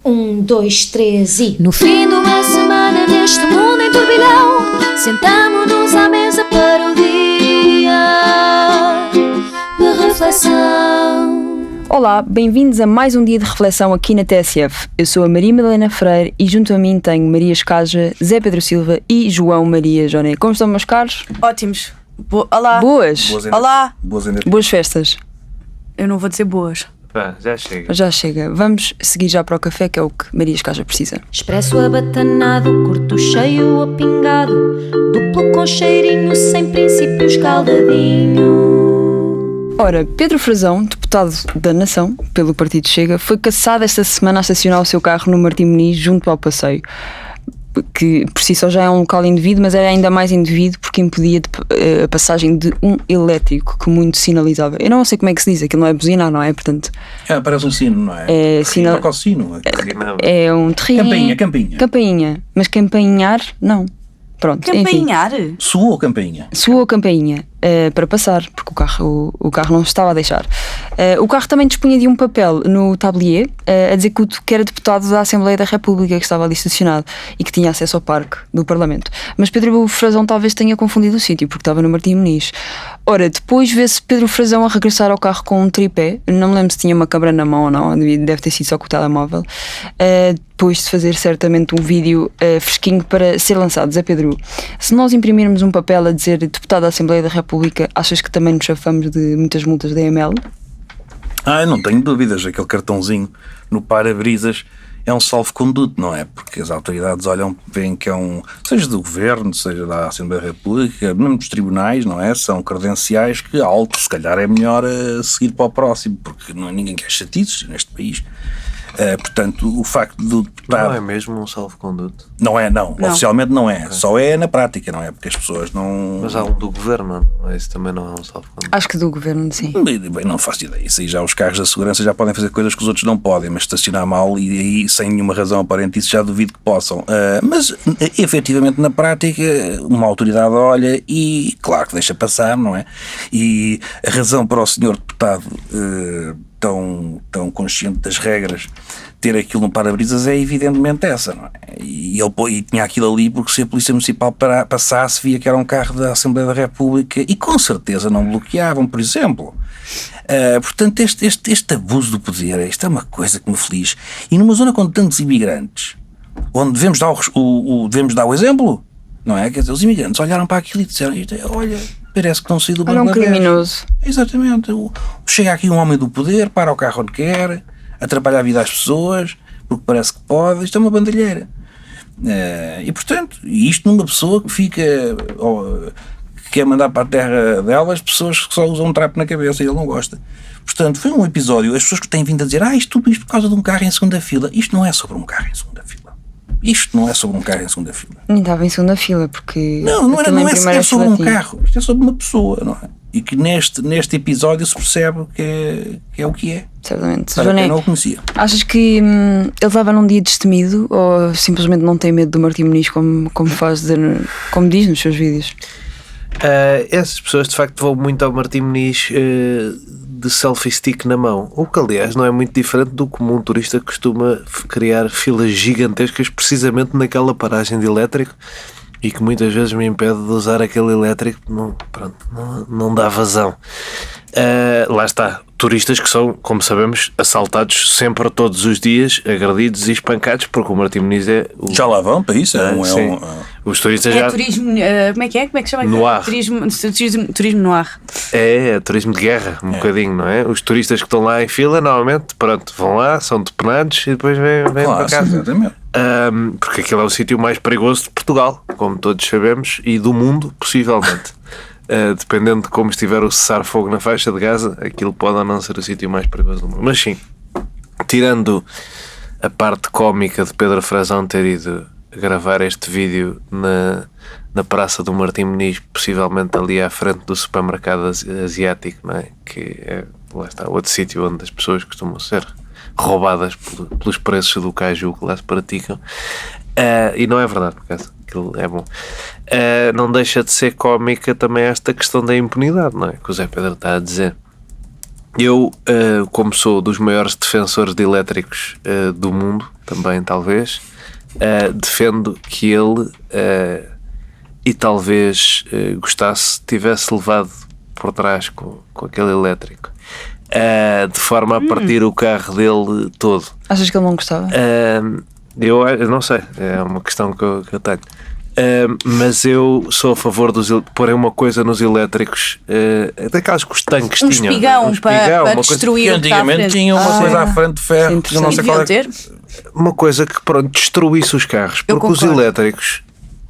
Dois, três e... No fim de uma semana neste mundo em turbilhão, sentamo-nos à mesa para o dia de reflexão. Olá, bem-vindos a mais um dia de reflexão aqui na TSF. Eu sou a Maria Madalena Freire e junto a mim tenho Maria Escaja, Zé Pedro Silva e João Maria Joné. Como estão, meus caros? Ótimos. Olá. Boas. Olá. Boas festas. Eu não vou dizer boas. Já chega. Já chega. Vamos seguir já para o café, que é o que Maria Escaja precisa. Expresso abatanado, curto cheio ou pingado, duplo com cheirinho, sem princípio escaldadinho. Ora, Pedro Frazão, deputado da Nação pelo Partido Chega, foi caçado esta semana a estacionar o seu carro no Martim Moniz junto ao passeio, que por si só já é um local indevido, mas era ainda mais indevido porque impedia a passagem de um elétrico que muito sinalizava. Eu não sei como é que se diz, aquilo não é buzinar, não é? Portanto, parece um sino, não é? É sino. Toca o sino. É um terrinho. Campainha. Mas campainhar, não. Pronto, Campainhar? Enfim. Soou campainha. Soou a campainha para passar, porque o carro não estava a deixar. O carro também dispunha de um papel no tablier a dizer que era deputado da Assembleia da República, que estava ali estacionado e que tinha acesso ao parque do Parlamento. Mas Pedro Frazão talvez tenha confundido o sítio, porque estava no Martim Moniz. Ora, depois vê-se Pedro Frazão a regressar ao carro com um tripé. Não me lembro se tinha uma câmera na mão ou não, deve ter sido só com o telemóvel. Depois de fazer certamente um vídeo fresquinho para ser lançado. Zé Pedro, se nós imprimirmos um papel a dizer deputado da Assembleia da República, achas que também nos chafamos de muitas multas da EML? Eu não tenho dúvidas. Aquele cartãozinho no para-brisas é um salvo-conduto, não é? Porque as autoridades olham, veem que é seja do governo, seja da Assembleia da República, mesmo dos tribunais, não é? São credenciais que alto, se calhar é melhor seguir para o próximo, porque ninguém quer chatices neste país. Portanto, o facto do deputado... Não é mesmo um salvo-conduto? Não. Oficialmente não é. Okay. Só é na prática, não é? Porque as pessoas não... Mas há um do governo, não é? Isso também não é um salvo-conduto? Acho que do governo, sim. Bem, não faço ideia. Isso aí já os carros da segurança já podem fazer coisas que os outros não podem, mas estacionar mal e aí sem nenhuma razão aparente, isso já duvido que possam. Mas, efetivamente, na prática, uma autoridade olha e, claro que deixa passar, não é? E a razão para o senhor deputado... tão consciente das regras, ter aquilo no para-brisas é evidentemente essa, não é? E ele tinha aquilo ali porque se a Polícia Municipal passasse, via que era um carro da Assembleia da República e com certeza não bloqueavam, por exemplo. Portanto, este abuso do poder, isto é uma coisa que me aflige. E numa zona com tantos imigrantes, onde devemos dar o exemplo, não é? Quer dizer, os imigrantes olharam para aquilo e disseram, olha... Parece que não saiu do Bangladesh. Era um criminoso. Exatamente. Chega aqui um homem do poder, para o carro onde quer, atrapalha a vida às pessoas, porque parece que pode. Isto é uma bandalheira. E, portanto, isto numa pessoa que fica... que quer mandar para a terra delas pessoas que só usam um trapo na cabeça e ele não gosta. Portanto, foi um episódio... As pessoas que têm vindo a dizer isto por causa de um carro em segunda fila. Isto não é sobre um carro em segunda fila. Isto não é sobre um carro em segunda fila. Nem estava em segunda fila, porque... Não é sobre um carro. Isto é sobre uma pessoa, não é? E que neste episódio se percebe que é o que é. Certamente. Joné, eu não o conhecia. Achas que ele estava num dia destemido ou simplesmente não tem medo do Martim Moniz como diz nos seus vídeos? Essas pessoas de facto vão muito ao Martim Moniz de selfie stick na mão, o que aliás não é muito diferente do que um turista costuma criar filas gigantescas precisamente naquela paragem de elétrico e que muitas vezes me impede de usar aquele elétrico. Não dá vazão. Lá está, turistas que são, como sabemos, assaltados sempre, todos os dias, agredidos e espancados, porque o Martim Moniz é... Já lá vão para isso? Os turistas já... turismo, como é que se chama? Noir. Turismo noir. É turismo de guerra, bocadinho, não é? Os turistas que estão lá em fila, normalmente, vão lá, são depenados e depois vêm para casa. Exatamente. Porque aquele é o sítio mais perigoso de Portugal, como todos sabemos, e do mundo, possivelmente. Dependendo de como estiver o cessar-fogo na faixa de Gaza, aquilo pode ou não ser o sítio mais perigoso do mundo. Mas sim, tirando a parte cómica de Pedro Frazão ter ido gravar este vídeo na praça do Martim Moniz, possivelmente ali à frente do supermercado asiático, não é? Que é, lá está, outro sítio onde as pessoas costumam ser roubadas pelos preços do caju que lá se praticam. E não é verdade, por acaso, aquilo é bom. Não deixa de ser cómica também esta questão da impunidade, não é? Que o Zé Pedro está a dizer. Eu, como sou dos maiores defensores de elétricos do mundo, também talvez, defendo que ele, e talvez gostasse, tivesse levado por trás com aquele elétrico, de forma a partir o carro dele todo. Achas que ele não gostava? Eu não sei, é uma questão que eu tenho. Mas eu sou a favor de porem uma coisa nos elétricos, daquelas que os tanques Um tinham. espigão para uma coisa, destruir Que o que está à antigamente frente. tinha uma coisa à frente de ferro, que eu não sei qual Deviam é. ter. uma coisa que pronto, destruísse os carros. Eu Porque os concordo. elétricos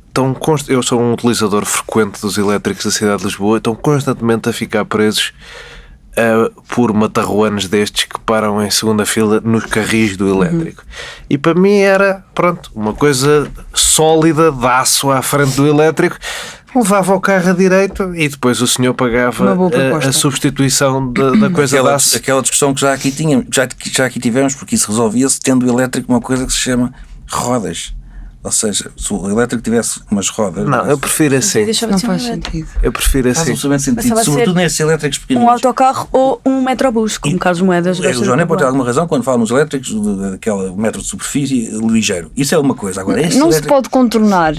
estão eu sou um utilizador frequente dos elétricos da cidade de Lisboa, estão constantemente a ficar presos por matarruanos destes que param em segunda fila nos carris do elétrico. E para mim era, pronto, uma coisa sólida, de aço à frente do elétrico, levava o carro a direito e depois o senhor pagava Uma boa proposta. a substituição da coisa de aço. Aquela discussão que já aqui tínhamos, já aqui tivemos, porque isso resolvia-se tendo o elétrico uma coisa que se chama rodas. Ou seja, se o elétrico tivesse umas rodas. Não, eu prefiro assim. Deixava Não de ser faz um elétrico. sentido. Eu prefiro Faz assim. absolutamente sentido, Passava a sobretudo ser nesses elétricos Um pequeninos. autocarro ou um metrobus, como Carlos Moedas gosta O João de nem pode ter falar. alguma razão quando fala nos elétricos daquele metro de superfície ligeiro. Isso é uma coisa. Agora, este Não se elétrico- pode contornar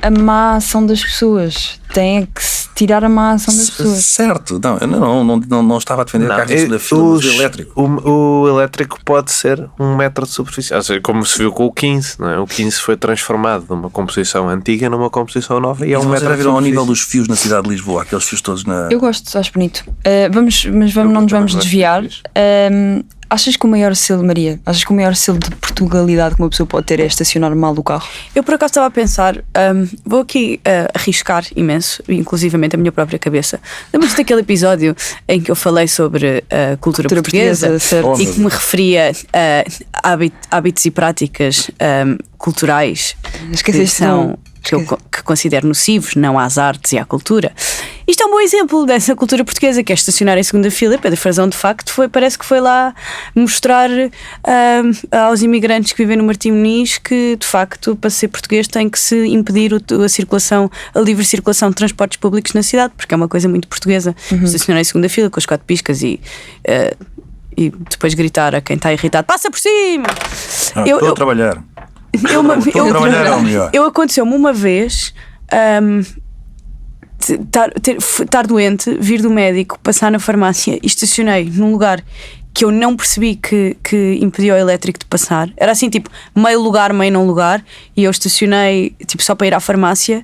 a má ação das pessoas. Tem que se tirar a má ação das pessoas. Certo, não, eu não estava a defender carros da fila, mas o elétrico. O elétrico pode ser 1 metro de superfície. Ou seja, como se viu com o 15, não é? O 15 foi transformado de uma composição antiga numa composição nova e é 1 Vocês metro já de viram ao superfície. nível dos fios na cidade de Lisboa, aqueles fios todos na. Eu gosto, acho bonito. Não nos vamos desviar. Achas que o maior selo, Maria, achas que o maior selo de Portugalidade que uma pessoa pode ter é estacionar mal o carro? Eu por acaso estava a pensar, vou aqui arriscar imenso, inclusivamente a minha própria cabeça. Lembras-te daquele episódio em que eu falei sobre a cultura portuguesa certo. e que me referia a hábitos e práticas culturais Esqueceste que considero nocivos, não às artes e à cultura. Isto é um bom exemplo dessa cultura portuguesa, que é estacionar em segunda fila. Pedro Frazão, de facto, parece que foi lá mostrar aos imigrantes que vivem no Martim Moniz que, de facto, para ser português tem que se impedir a livre circulação de transportes públicos na cidade, porque é uma coisa muito portuguesa. Estacionar em segunda fila com as 4 piscas e depois gritar a quem está irritado: passa por cima! Estou a trabalhar. Eu trabalhar ao melhor. aconteceu-me uma vez estar doente, vir do médico, passar na farmácia e estacionei num lugar que eu não percebi que impedia o elétrico de passar. Era assim, tipo, meio lugar, meio não lugar, e eu estacionei tipo só para ir à farmácia.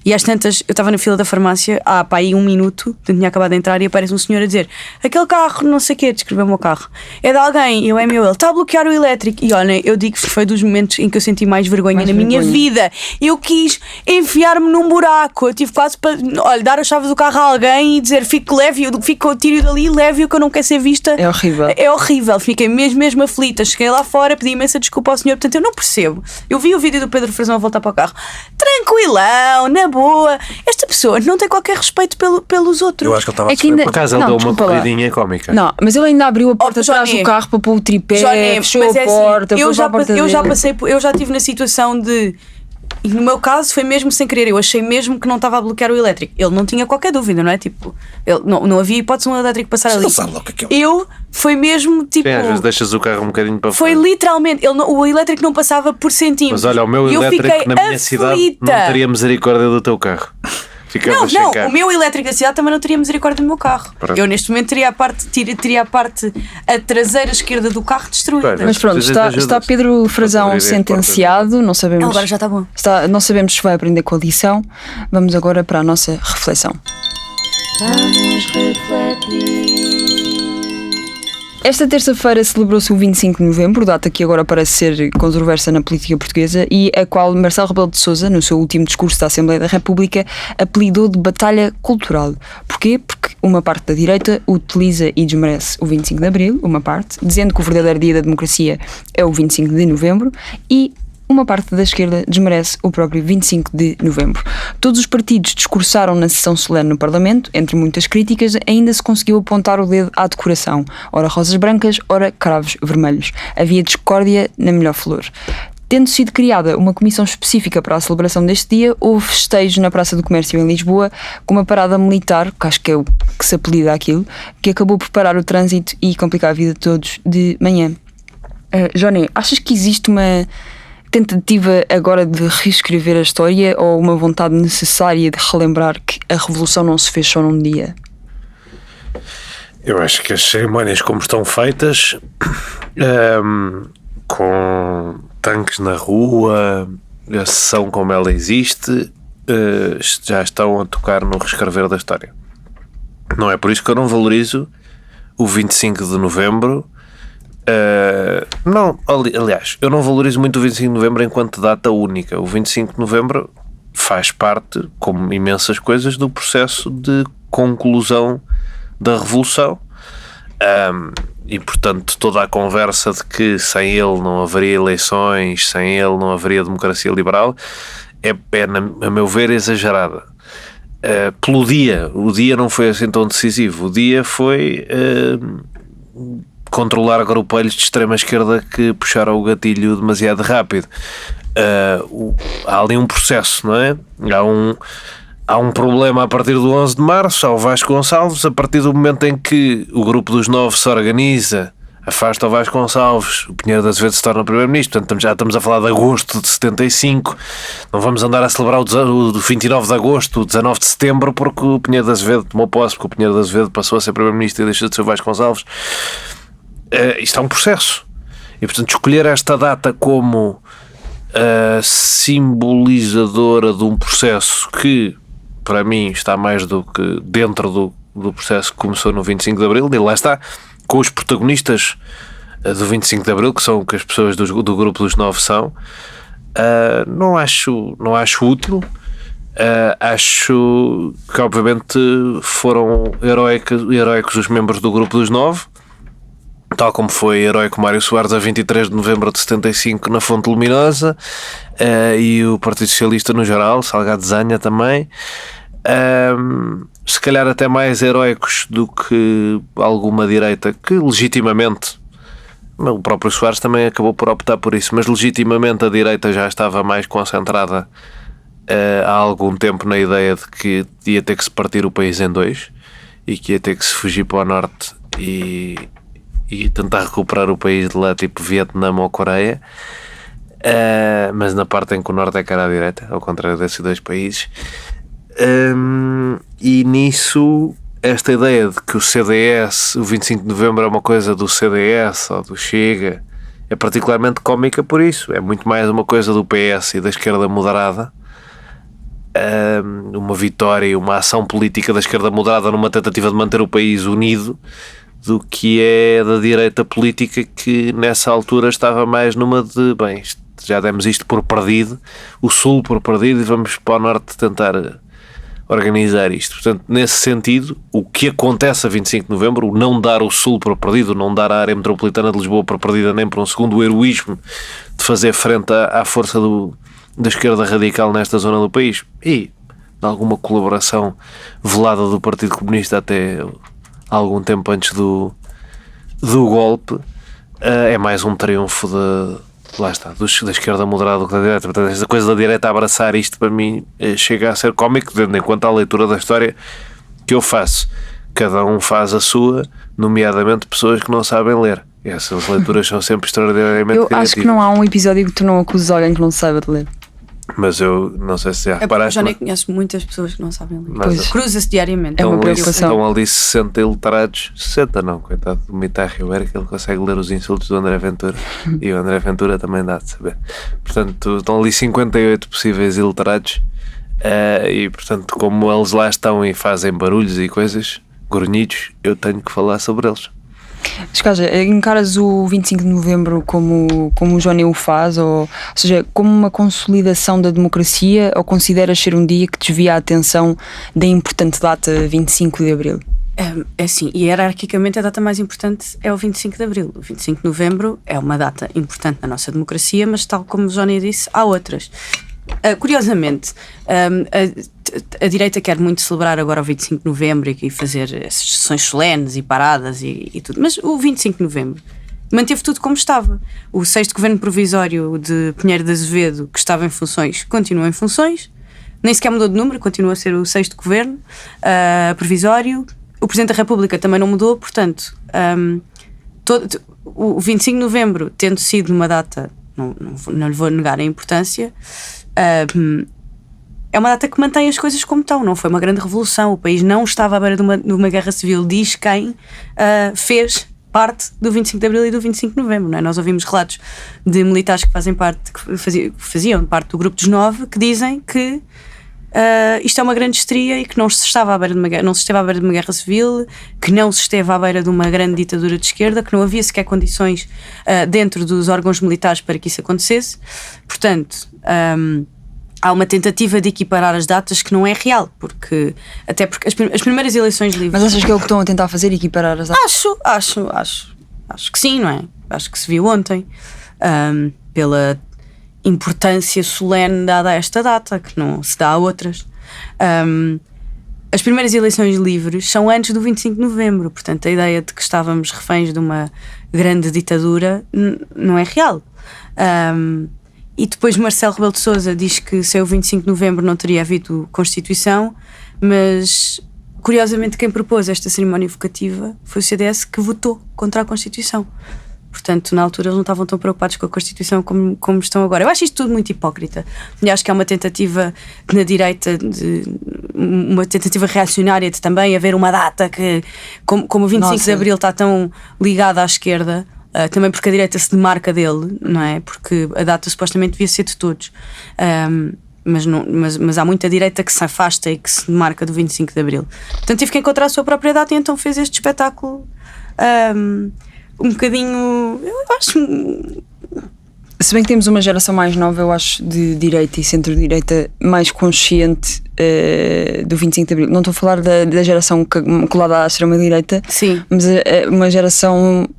E às tantas, eu estava na fila da farmácia há pá, aí 1 minuto, tinha acabado de entrar, e aparece um senhor a dizer: aquele carro, não sei o quê, descreveu o meu carro, é de alguém, e eu é meu, ele está a bloquear o elétrico. E olha, eu digo que foi dos momentos em que eu senti mais vergonha na minha vida. Eu quis enfiar-me num buraco, eu tive quase para dar a chave do carro a alguém e dizer: fico leve, eu fico, tiro dali, leve-o, que eu não quero ser vista. É horrível. É horrível, fiquei mesmo aflita. Cheguei lá fora, pedi imensa desculpa ao senhor. Portanto, eu não percebo. Eu vi o vídeo do Pedro Frazão a voltar para o carro, tranquilão, na boa. Esta pessoa não tem qualquer respeito pelos outros. Eu acho que ele estava É a que sofrer ainda- Por acaso ele Não, deu uma desculpa lá. corridinha cómica. Não, mas ele ainda abriu a porta Johnny, atrás do carro para pôr o tripé, Johnny, fechou mas a é assim, porta, eu foi já, para a porta eu já dele. passei, eu já estive na situação de, e no meu caso foi mesmo sem querer, eu achei mesmo que não estava a bloquear o elétrico. Ele não tinha qualquer dúvida, não é? Tipo, ele, não havia hipótese de um elétrico passar ali. Ele sabe lá o que é. Eu foi mesmo tipo. Sim, às vezes deixas o carro um bocadinho para Foi fora. literalmente, o elétrico não passava por centímetros. Mas olha, o meu E eu elétrico fiquei na minha cidade aflita. não teria misericórdia do teu carro. Ficavas sem Não, carro. o meu elétrico da cidade também não teria misericórdia do meu carro. Pronto. Eu neste momento teria a parte a traseira esquerda do carro destruída. Pois. Mas pronto, Precisas de ajuda. está Pedro Frazão Para abrir as sentenciado, não sabemos. Agora já está bom. Não sabemos se vai aprender com a lição. Vamos agora para a nossa reflexão. Esta terça-feira celebrou-se o 25 de novembro, data que agora parece ser controversa na política portuguesa e a qual Marcelo Rebelo de Sousa, no seu último discurso da Assembleia da República, apelidou de batalha cultural. Porquê? Porque uma parte da direita utiliza e desmerece o 25 de Abril, uma parte, dizendo que o verdadeiro dia da democracia é o 25 de novembro, e uma parte da esquerda desmerece o próprio 25 de novembro. Todos os partidos discursaram na sessão solene no Parlamento, entre muitas críticas, ainda se conseguiu apontar o dedo à decoração, ora rosas brancas, ora cravos vermelhos. Havia discórdia na melhor flor. Tendo sido criada uma comissão específica para a celebração deste dia, houve festejos na Praça do Comércio em Lisboa, com uma parada militar, que acho que é o que se apelida aquilo, que acabou por parar o trânsito e complicar a vida de todos de manhã. Johnny, achas que existe uma tentativa agora de reescrever a história ou uma vontade necessária de relembrar que a Revolução não se fez só num dia? Eu acho que as cerimónias como estão feitas, com tanques na rua, a sessão como ela existe, já estão a tocar no reescrever da história. Não é por isso que eu não valorizo o 25 de novembro. Não, aliás, eu não valorizo muito o 25 de novembro enquanto data única. O 25 de novembro faz parte, como imensas coisas, do processo de conclusão da Revolução. E portanto toda a conversa de que sem ele não haveria eleições, sem ele não haveria democracia liberal é a meu ver exagerada. Pelo dia, o dia não foi assim tão decisivo. O dia foi controlar grupelhos de extrema esquerda que puxaram o gatilho demasiado rápido. Há ali um processo, não é? Há um problema a partir do 11 de março, há o Vasco Gonçalves, a partir do momento em que o grupo dos 9 se organiza, afasta o Vasco Gonçalves, o Pinheiro de Azevedo se torna primeiro-ministro, portanto já estamos a falar de agosto de 75, não vamos andar a celebrar o 29 de agosto, o 19 de setembro, porque o Pinheiro de Azevedo tomou posse, porque o Pinheiro de Azevedo passou a ser primeiro-ministro e deixou de ser o Vasco Gonçalves. Isto é um processo, e portanto escolher esta data como simbolizadora de um processo que para mim está mais do que dentro do processo que começou no 25 de Abril, e lá está, com os protagonistas do 25 de Abril, que são que as pessoas do grupo dos 9 são, não acho útil. Acho que obviamente foram heroicos os membros do grupo dos 9, tal como foi heroico Mário Soares a 23 de novembro de 75 na Fonte Luminosa, e o Partido Socialista no geral, Salgado Zanha também. Se calhar até mais heroicos do que alguma direita que legitimamente, o próprio Soares também acabou por optar por isso, mas legitimamente a direita já estava mais concentrada há algum tempo na ideia de que ia ter que se partir o país em dois e que ia ter que se fugir para o norte e tentar recuperar o país de lá, tipo Vietnã ou Coreia, mas na parte em que o norte é cara à direita, ao contrário desses dois países. E nisso, esta ideia de que o CDS, o 25 de novembro é uma coisa do CDS ou do Chega, é particularmente cómica por isso. É muito mais uma coisa do PS e da esquerda moderada, uma vitória, uma ação política da esquerda moderada numa tentativa de manter o país unido, do que é da direita política, que nessa altura estava mais numa de, bem, já demos isto por perdido, o Sul por perdido, e vamos para o Norte tentar organizar isto. Portanto, nesse sentido, o que acontece a 25 de novembro, o não dar o Sul por perdido, não dar a área metropolitana de Lisboa por perdida nem por um segundo, o heroísmo de fazer frente à força da esquerda radical nesta zona do país, e de alguma colaboração velada do Partido Comunista até algum tempo antes do golpe, é mais um triunfo lá está, da esquerda moderada do que da direita. Portanto, esta coisa da direita a abraçar isto, para mim, chega a ser cómico, tendo em conta a leitura da história que eu faço. Cada um faz a sua, nomeadamente pessoas que não sabem ler. E essas leituras são sempre extraordinariamente criativas. Eu acho que não há um episódio que tu não acuses alguém que não saiba de ler. Mas eu não sei se já reparaste. Já nem conheço muitas pessoas que não sabem ler. Pois. Cruza-se diariamente. É uma preocupação. Estão ali 60 iliterados. 60 não, coitado do Mitar Ribeiro, que ele consegue ler os insultos do André Ventura. E o André Ventura também dá de saber. Portanto, estão ali 58 possíveis iliterados. E portanto, como eles lá estão e fazem barulhos e coisas, grunhidos, eu tenho que falar sobre eles. Escaja, encaras o 25 de novembro como o Johnny o faz, ou seja, como uma consolidação da democracia, ou consideras ser um dia que desvia a atenção da importante data 25 de abril? É assim, hierarquicamente a data mais importante é o 25 de abril. O 25 de novembro é uma data importante na nossa democracia, mas tal como o Johnny disse, há outras. Curiosamente, a direita quer muito celebrar agora o 25 de novembro e fazer essas sessões solenes e paradas e tudo, mas o 25 de novembro manteve tudo como estava. O 6º governo provisório de Pinheiro de Azevedo, que estava em funções, continua em funções, nem sequer mudou de número, continua a ser o 6º governo provisório. O Presidente da República também não mudou, portanto, o 25 de novembro, tendo sido uma data, não lhe vou negar a importância, é uma data que mantém as coisas como estão. Não foi uma grande revolução, o país não estava à beira de uma guerra civil, diz quem fez parte do 25 de Abril e do 25 de Novembro, não é? Nós ouvimos relatos de militares que faziam parte do grupo dos 9, que dizem que isto é uma grande histeria e que não se esteve à beira de uma guerra civil, que não se esteve à beira de uma grande ditadura de esquerda, que não havia sequer condições dentro dos órgãos militares para que isso acontecesse. Portanto, há uma tentativa de equiparar as datas que não é real, porque as primeiras eleições livres... Mas achas que é o que estão a tentar fazer, equiparar as datas? Acho que sim, não é? Acho que se viu ontem, pela importância solene dada a esta data, que não se dá a outras. As primeiras eleições livres são antes do 25 de novembro, portanto a ideia de que estávamos reféns de uma grande ditadura não é real. E depois Marcelo Rebelo de Sousa diz que sem o 25 de novembro não teria havido Constituição, mas curiosamente quem propôs esta cerimónia evocativa foi o CDS, que votou contra a Constituição. Portanto, na altura eles não estavam tão preocupados com a Constituição como estão agora. Eu acho isto tudo muito hipócrita. E acho que há uma tentativa na direita, uma tentativa reacionária de também haver uma data que, como o 25 de Abril está tão ligado à esquerda, também porque a direita se demarca dele, não é? Porque a data supostamente devia ser de todos. Mas há muita direita que se afasta e que se demarca do 25 de Abril. Portanto, tive que encontrar a sua própria data e então fez este espetáculo um bocadinho, eu acho... Se bem que temos uma geração mais nova, eu acho, de direita e centro-direita mais consciente do 25 de Abril. Não estou a falar da geração colada à extrema-direita, sim, mas uma geração,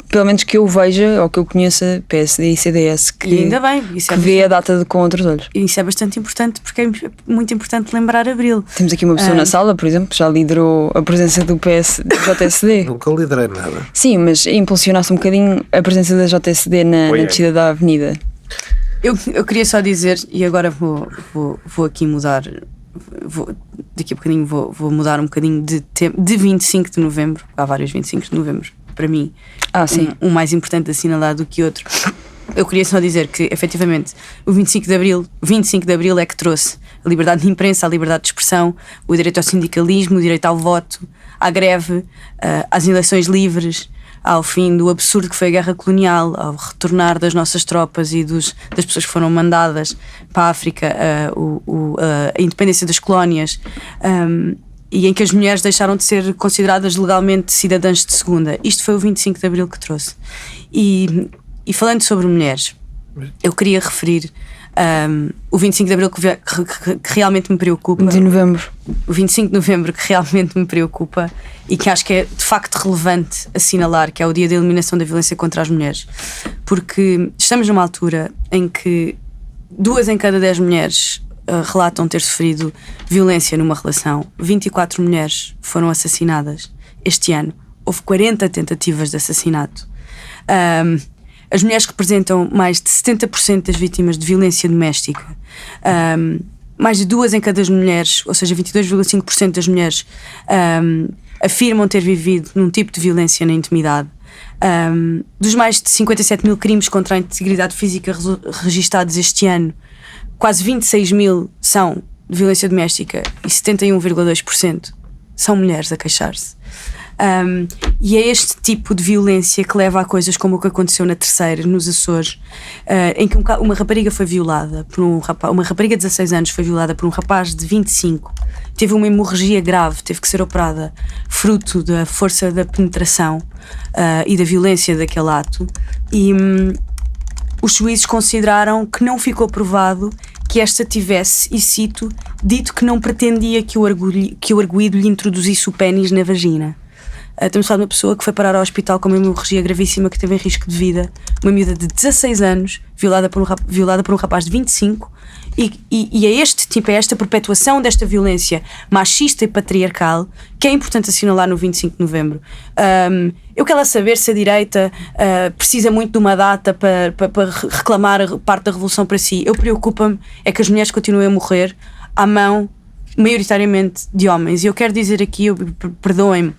pelo menos que eu veja ou que eu conheça, PSD e CDS, que, e ainda bem, isso que vê a data com outros olhos. E isso é bastante importante, porque é muito importante lembrar Abril. Temos aqui uma pessoa na sala, por exemplo, que já liderou a presença do JSD. Nunca liderei nada. Sim, mas impulsionaste um bocadinho a presença da JSD na descida da avenida. Eu queria só dizer, e agora vou aqui mudar, daqui a bocadinho vou mudar um bocadinho de 25 de novembro. Há vários 25 de novembro, para mim, um mais importante de assinalar do que outro. Eu queria só dizer que, efetivamente, o 25 de Abril é que trouxe a liberdade de imprensa, a liberdade de expressão, o direito ao sindicalismo, o direito ao voto, à greve, às eleições livres, ao fim do absurdo que foi a guerra colonial, ao retornar das nossas tropas e das pessoas que foram mandadas para a África, a independência das colónias, e em que as mulheres deixaram de ser consideradas legalmente cidadãs de segunda. Isto foi o 25 de Abril que trouxe. E falando sobre mulheres, eu queria referir o 25 de Abril que realmente me preocupa. De novembro. O 25 de novembro que realmente me preocupa e que acho que é de facto relevante assinalar, que é o dia da eliminação da violência contra as mulheres. Porque estamos numa altura em que 2 em cada 10 mulheres relatam ter sofrido violência numa relação. 24 mulheres foram assassinadas este ano. Houve 40 tentativas de assassinato. As mulheres representam mais de 70% das vítimas de violência doméstica. Mais de 2 em cada mulheres, ou seja, 22,5% das mulheres afirmam ter vivido num tipo de violência na intimidade. Dos mais de 57 mil crimes contra a integridade física registados este ano, quase 26 mil são de violência doméstica e 71,2% são mulheres a queixar-se. E é este tipo de violência que leva a coisas como o que aconteceu na Terceira, nos Açores, em que uma rapariga foi violada por uma rapariga de 16 anos foi violada por um rapaz de 25, teve uma hemorragia grave, teve que ser operada, fruto da força da penetração e da violência daquele ato, e os juízes consideraram que não ficou provado que esta tivesse, e cito, dito que não pretendia que o arguido lhe introduzisse o pénis na vagina. Estamos a falar de uma pessoa que foi parar ao hospital com uma hemorragia gravíssima, que teve em risco de vida, uma miúda de 16 anos, violada por um rapaz de 25, e é esta perpetuação desta violência machista e patriarcal que é importante assinalar no 25 de novembro. Eu quero lá saber se a direita precisa muito de uma data para reclamar parte da revolução para si. Eu preocupa-me é que as mulheres continuem a morrer à mão maioritariamente de homens. E eu quero dizer aqui, perdoem-me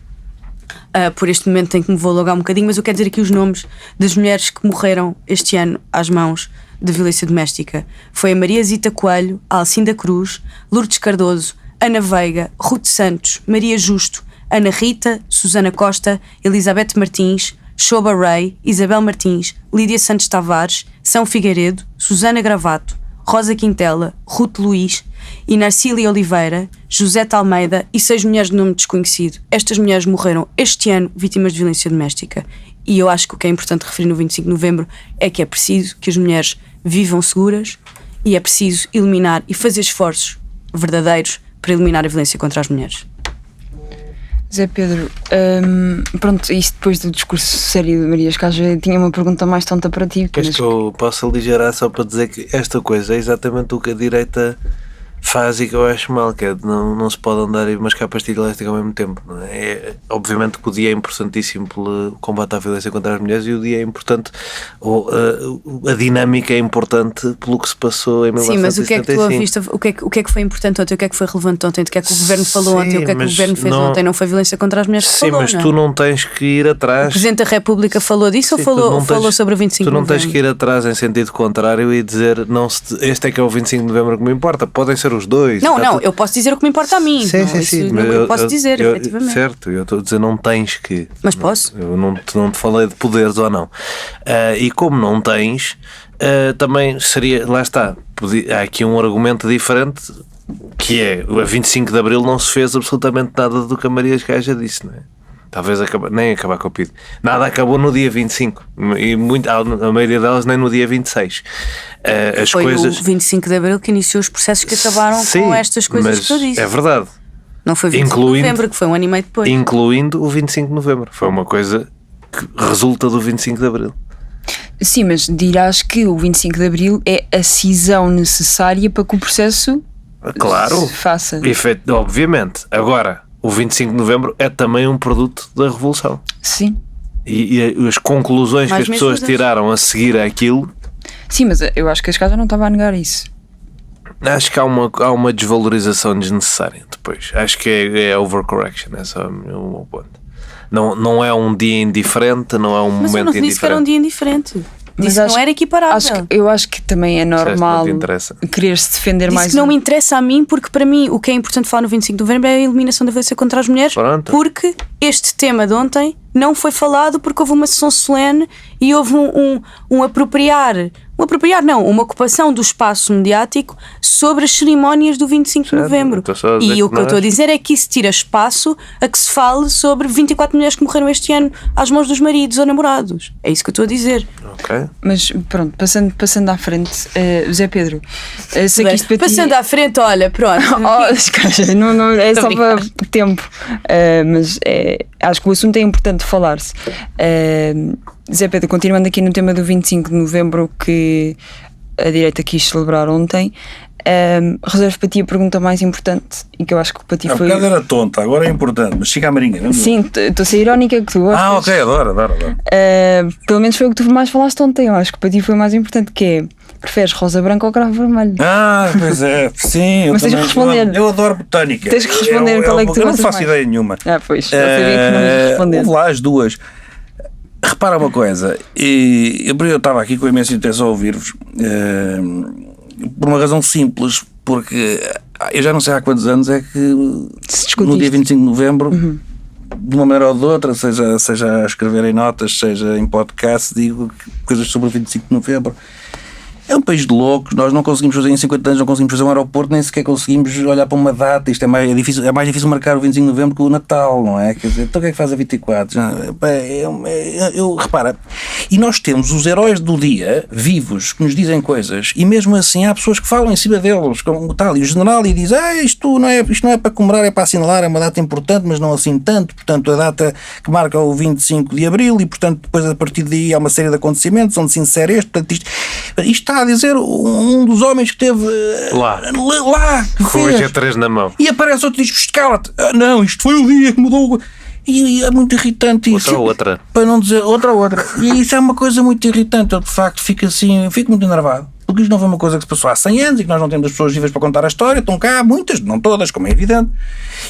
por este momento em que me vou alongar um bocadinho, mas eu quero dizer aqui os nomes das mulheres que morreram este ano às mãos de violência doméstica. Foi a Maria Zita Coelho, a Alcinda Cruz, Lourdes Cardoso, Ana Veiga, Ruth Santos, Maria Justo, Ana Rita, Susana Costa, Elizabeth Martins, Shoba Ray, Isabel Martins, Lídia Santos Tavares, São Figueiredo, Susana Gravato, Rosa Quintela, Ruth Luís, Inarcília Oliveira, José Almeida e 6 mulheres de nome desconhecido. Estas mulheres morreram este ano vítimas de violência doméstica. E eu acho que o que é importante referir no 25 de novembro é que é preciso que as mulheres vivam seguras e é preciso eliminar e fazer esforços verdadeiros para eliminar a violência contra as mulheres. Zé Pedro, pronto, isto depois do discurso sério de Maria Escaja, tinha uma pergunta mais tonta para ti. Queres que eu possa aligerar só para dizer que esta coisa é exatamente o que a direita faz e que eu acho mal, que é não se pode andar e mascar pastilha elástica ao mesmo tempo, não é? Obviamente que o dia é importantíssimo pelo combate à violência contra as mulheres e o dia é importante, a dinâmica é importante pelo que se passou em 1975. Sim, mas o que é que tu ouviste, o que é que foi importante ontem, o que é que foi relevante ontem, o que é que o governo falou ontem, o que é que o governo fez ontem, não foi violência contra as mulheres que falou, mas tu não tens que ir atrás. O Presidente da República falou disso ou falou sobre o 25 de novembro? Tu não tens que ir atrás em sentido contrário e dizer este é que é o 25 de novembro que me importa, podem ser os dois. Não, eu posso dizer o que me importa a mim. Sim. Eu posso dizer, efetivamente. Certo, eu estou a dizer não tens que. Mas posso? Eu não te falei de poderes ou não. E como não tens, também seria, lá está, há aqui um argumento diferente, que é, a 25 de Abril não se fez absolutamente nada do que a Maria Escaja disse, não é? Talvez nem acabar com o PID. Nada acabou no dia 25 e a maioria delas nem no dia 26. Foi o 25 de Abril que iniciou os processos que acabaram com estas coisas que eu disse. É verdade. Não foi 25 de novembro, que foi um ano e meio depois. Incluindo o 25 de novembro. Foi uma coisa que resulta do 25 de Abril. Sim, mas dirás que o 25 de Abril é a cisão necessária para que o processo se faça. Obviamente. Agora, o 25 de novembro é também um produto da Revolução. Sim. E as conclusões que as pessoas tiraram a seguir àquilo. Sim, mas eu acho que a Escaja não estava a negar isso. Acho que há uma desvalorização desnecessária depois. Acho que é overcorrection, é só o meu ponto. Não é um dia indiferente, não é um momento indiferente. Mas eu não disse que era um dia indiferente. Disse que não era equiparável. Eu acho que também é normal querer-se defender mais. Isso não me interessa a mim, porque para mim o que é importante falar no 25 de novembro é a eliminação da violência contra as mulheres. Pronto. Porque este tema de ontem não foi falado porque houve uma sessão solene e houve uma ocupação do espaço mediático sobre as cerimónias do 25 de novembro. E o que eu estou a dizer é que isso tira espaço a que se fale sobre 24 mulheres que morreram este ano às mãos dos maridos ou namorados. É isso que eu estou a dizer. Okay. Mas pronto, passando à frente, José Pedro, sei que isto passando à frente, olha, pronto. Não é só para tempo, mas acho que o assunto é importante falar-se. Zé Pedro, continuando aqui no tema do 25 de novembro que a direita quis celebrar ontem, reservo para ti a pergunta mais importante e que eu acho que para ti foi... A era tonta, agora é importante, mas chega à marinha, não é? Sim, estou a ser irónica que tu gostas. Ok, adoro. Pelo menos foi o que tu mais falaste ontem, eu acho que para ti foi o mais importante, que é, preferes rosa branca ou cravo vermelho? Pois é, sim. Mas tens que responder. Eu adoro botânica. Tens que responder qual é que tu eu não gostas faço mais. ideia nenhuma. Pois, eu sabia que não ias responder. Vou lá as duas. Repara uma coisa, eu estava aqui com imensa intenção a ouvir-vos, por uma razão simples, porque eu já não sei há quantos anos é que no dia 25 de novembro, de uma maneira ou de outra, seja a escrever em notas, seja em podcast, digo coisas sobre o 25 de novembro. É um país de loucos, nós não conseguimos fazer em 50 anos, não conseguimos fazer um aeroporto, nem sequer conseguimos olhar para uma data. Isto é mais difícil marcar o 25 de novembro que o Natal, não é? Quer dizer, então o que é que faz a 24? Repara, e nós temos os heróis do dia vivos que nos dizem coisas, e mesmo assim há pessoas que falam em cima deles, como tal, e o general e diz: isto não é para comemorar, é para assinalar, é uma data importante, mas não assim tanto. Portanto, a data que marca o 25 de abril, e portanto, depois a partir daí há uma série de acontecimentos onde se insere este. Portanto, isto está a dizer um dos homens que esteve lá que com o fez. G3 na mão. E aparece outro e diz: cala-te, não, isto foi o dia que mudou. E é muito irritante isso. Outra. Para não dizer outra. E isso é uma coisa muito irritante. Eu, de facto, fico muito enervado. Porque isto não foi uma coisa que se passou há 100 anos e que nós não temos as pessoas vivas para contar a história. Estão cá muitas, não todas, como é evidente.